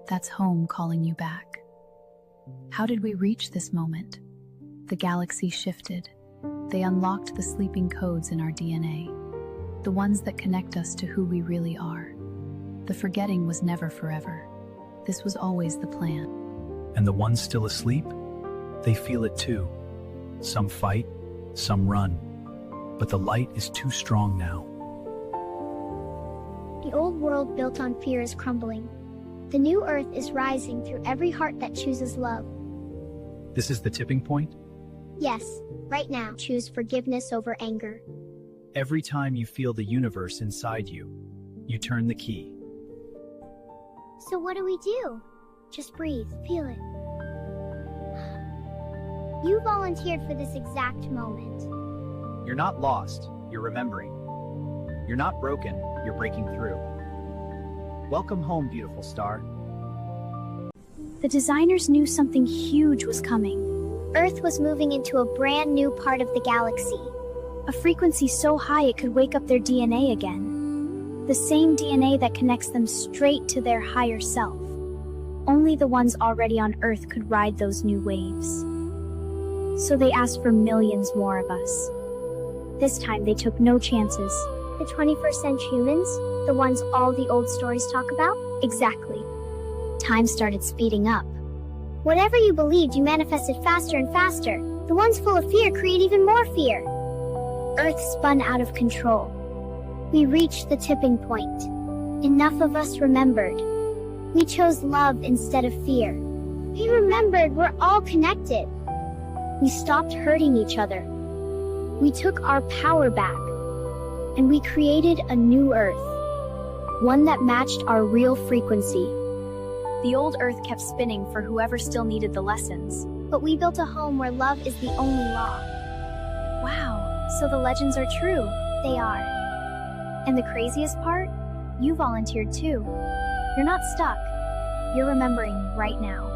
Speaker 2: that's home calling you back. How did we reach this moment? The galaxy shifted. They unlocked the sleeping codes in our DNA, the ones that connect us to who we really are. The forgetting was never forever. This was always the plan.
Speaker 8: And the ones still asleep? They feel it too. Some fight, some run. But the light is too strong now.
Speaker 1: The old world built on fear is crumbling. The new earth is rising through every heart that chooses love.
Speaker 8: This is the tipping point?
Speaker 1: Yes, right now, choose forgiveness over anger.
Speaker 8: Every time you feel the universe inside you, you turn the key.
Speaker 1: So what do we do? Just breathe, feel it. You volunteered for this exact moment.
Speaker 8: You're not lost, you're remembering. You're not broken, you're breaking through. Welcome home, beautiful star.
Speaker 1: The designers knew something huge was coming. Earth was moving into a brand new part of the galaxy. A frequency so high it could wake up their DNA again. The same DNA that connects them straight to their higher self. Only the ones already on Earth could ride those new waves. So they asked for millions more of us. This time they took no chances. The 21st century humans? The ones all the old stories talk about? Exactly. Time started speeding up. Whatever you believed, you manifested faster and faster. The ones full of fear create even more fear. Earth spun out of control. We reached the tipping point. Enough of us remembered. We chose love instead of fear. We remembered we're all connected. We stopped hurting each other. We took our power back, and we created a new Earth, one that matched our real frequency.
Speaker 2: The old Earth kept spinning for whoever still needed the lessons.
Speaker 1: But we built a home where love is the only law.
Speaker 2: Wow, so the legends are true.
Speaker 1: They are.
Speaker 2: And the craziest part? You volunteered too. You're not stuck. You're remembering right now.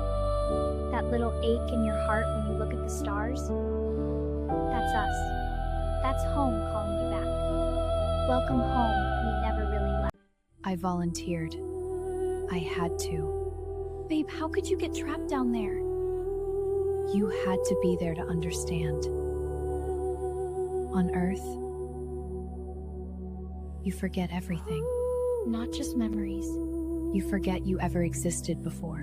Speaker 1: That little ache in your heart when you look at the stars? That's us. That's home calling you back. Welcome home, we never really left.
Speaker 6: I volunteered. I had to.
Speaker 2: Babe, how could you get trapped down there?
Speaker 6: You had to be there to understand. On Earth, you forget everything.
Speaker 2: Not just memories.
Speaker 6: You forget you ever existed before.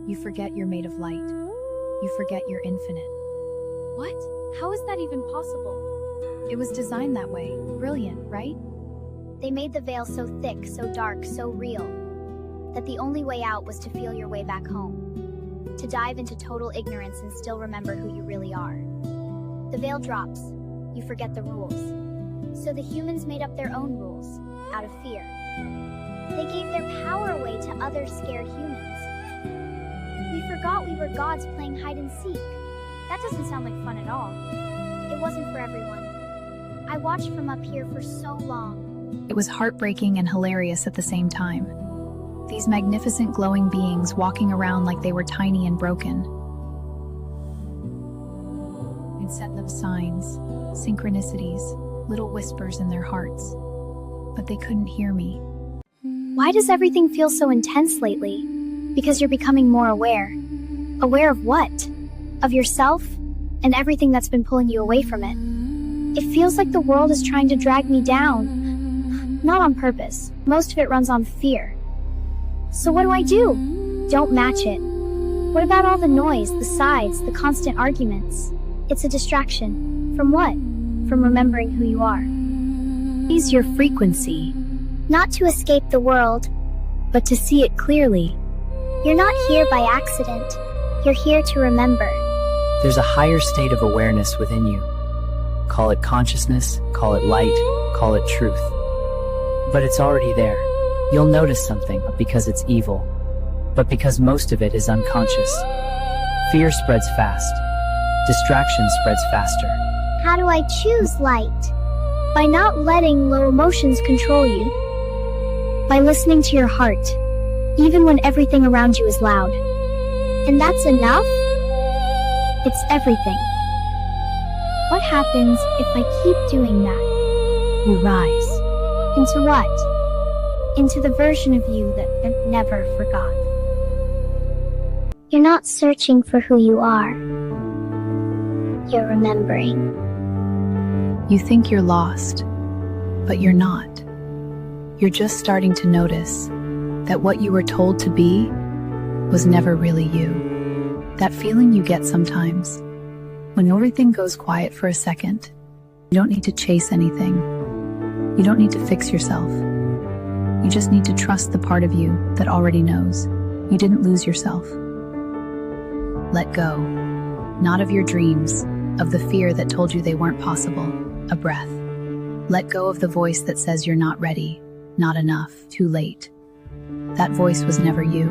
Speaker 6: You forget you're made of light. You forget you're infinite.
Speaker 2: What? How is that even possible?
Speaker 6: It was designed that way. Brilliant, right?
Speaker 1: They made the veil so thick, so dark, so real, that the only way out was to feel your way back home. To dive into total ignorance and still remember who you really are. The veil drops. You forget the rules. So the humans made up their own rules, out of fear. They gave their power away to other scared humans. We forgot we were gods playing hide and seek. That doesn't sound like fun at all. It wasn't for everyone. I watched from up here for so long.
Speaker 2: It was heartbreaking and hilarious at the same time. These magnificent glowing beings walking around like they were tiny and broken. I'd sent them signs, synchronicities, little whispers in their hearts. But they couldn't hear me.
Speaker 1: Why does everything feel so intense lately? Because you're becoming more aware. Aware of what? Of yourself? And everything that's been pulling you away from it. It feels like the world is trying to drag me down. Not on purpose. Most of it runs on fear. So what do? Don't match it. What about all the noise, the sides, the constant arguments? It's a distraction. From what? From remembering who you are.
Speaker 2: Raise your frequency.
Speaker 1: Not to escape the world,
Speaker 2: but to see it clearly.
Speaker 1: You're not here by accident. You're here to remember.
Speaker 10: There's a higher state of awareness within you. Call it consciousness, call it light, call it truth. But it's already there. You'll notice something because it's evil, but because most of it is unconscious. Fear spreads fast. Distraction spreads faster.
Speaker 1: How do I choose light? By not letting low emotions control you. By listening to your heart, even when everything around you is loud. And that's enough? It's everything. What happens if I keep doing that?
Speaker 2: You rise.
Speaker 1: Into what? Into the version of you that I never forgot. You're not searching for who you are. You're remembering.
Speaker 2: You think you're lost, but you're not. You're just starting to notice that what you were told to be was never really you. That feeling you get sometimes, when everything goes quiet for a second. You don't need to chase anything. You don't need to fix yourself. You just need to trust the part of you that already knows. You didn't lose yourself. Let go. Not of your dreams, of the fear that told you they weren't possible. A breath. Let go of the voice that says you're not ready, not enough, too late. That voice was never you.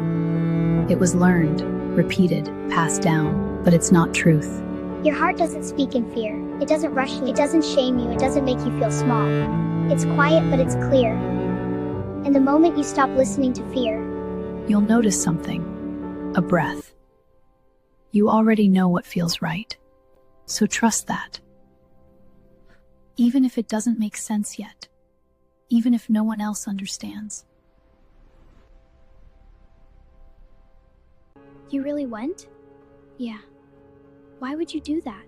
Speaker 2: It was learned, repeated, passed down, but it's not truth.
Speaker 1: Your heart doesn't speak in fear. It doesn't rush you. It doesn't shame you. It doesn't make you feel small. It's quiet, but it's clear. And the moment you stop listening to fear,
Speaker 2: you'll notice something. A breath. You already know what feels right. So trust that. Even if it doesn't make sense yet. Even if no one else understands.
Speaker 1: You really went?
Speaker 2: Yeah.
Speaker 1: Why would you do that?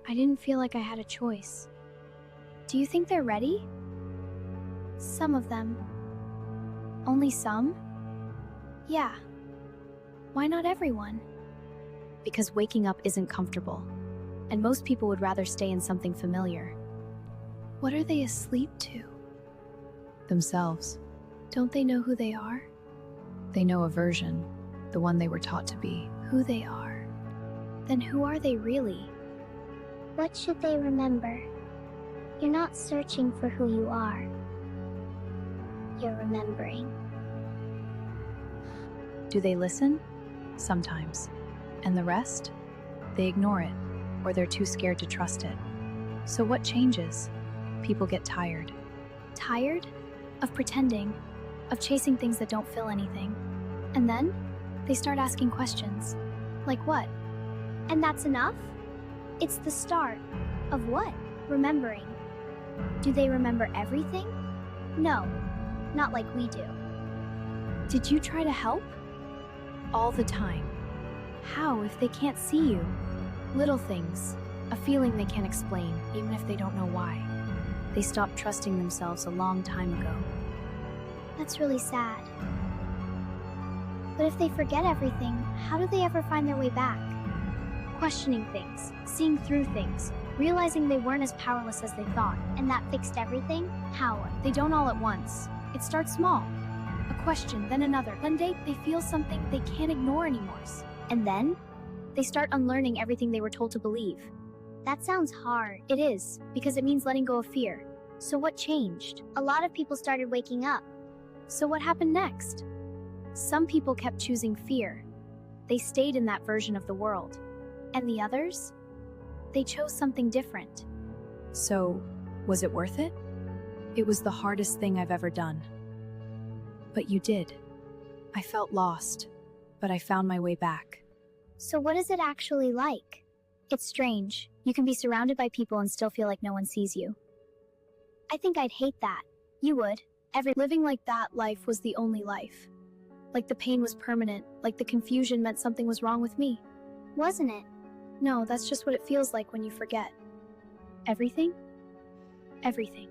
Speaker 2: I didn't feel like I had a choice.
Speaker 1: Do you think they're ready?
Speaker 2: Some of them. Only some? Yeah. Why not everyone? Because waking up isn't comfortable, and most people would rather stay in something familiar. What are they asleep to? Themselves. Don't they know who they are? They know a version, the one they were taught to be. Who they are. Then who are they really?
Speaker 1: What should they remember? You're not searching for who you are. You're remembering.
Speaker 2: Do they listen? Sometimes. And the rest? They ignore it, or they're too scared to trust it. So what changes? People get tired. Tired? Of pretending, of chasing things that don't fill anything. And then, they start asking questions. Like what?
Speaker 1: And that's enough? It's the start. Of what? Remembering. Do they remember everything? No, not like we do.
Speaker 2: Did you try to help? All the time. How if they can't see you? Little things, a feeling they can't explain, even if they don't know why. They stopped trusting themselves a long time ago.
Speaker 1: That's really sad. But if they forget everything, how do they ever find their way back? Questioning things, seeing through things, realizing they weren't as powerless as they thought, and that fixed everything? How?
Speaker 2: They don't all at once. It starts small. A question, then another. One day, they feel something they can't ignore anymore.
Speaker 1: And then?
Speaker 2: They start unlearning everything they were told to believe.
Speaker 1: That sounds hard.
Speaker 2: It is, because it means letting go of fear. So what changed?
Speaker 1: A lot of people started waking up.
Speaker 2: So what happened next? Some people kept choosing fear. They stayed in that version of the world. And the others? They chose something different. So, was it worth it? It was the hardest thing I've ever done. But you did. I felt lost, but I found my way back.
Speaker 1: So what is it actually like?
Speaker 2: It's strange. You can be surrounded by people and still feel like no one sees you.
Speaker 1: I think I'd hate that.
Speaker 2: You would. Living like that life was the only life. Like the pain was permanent, like the confusion meant something was wrong with me.
Speaker 1: Wasn't it?
Speaker 2: No, that's just what it feels like when you forget. Everything? Everything.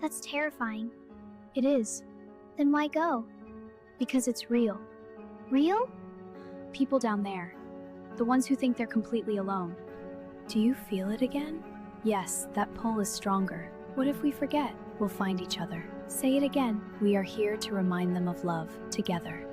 Speaker 1: That's terrifying.
Speaker 2: It is.
Speaker 1: Then why go?
Speaker 2: Because it's real.
Speaker 1: Real?
Speaker 2: People down there. The ones who think they're completely alone. Do you feel it again? Yes, that pull is stronger. What if we forget? We'll find each other. Say it again. We are here to remind them of love, together.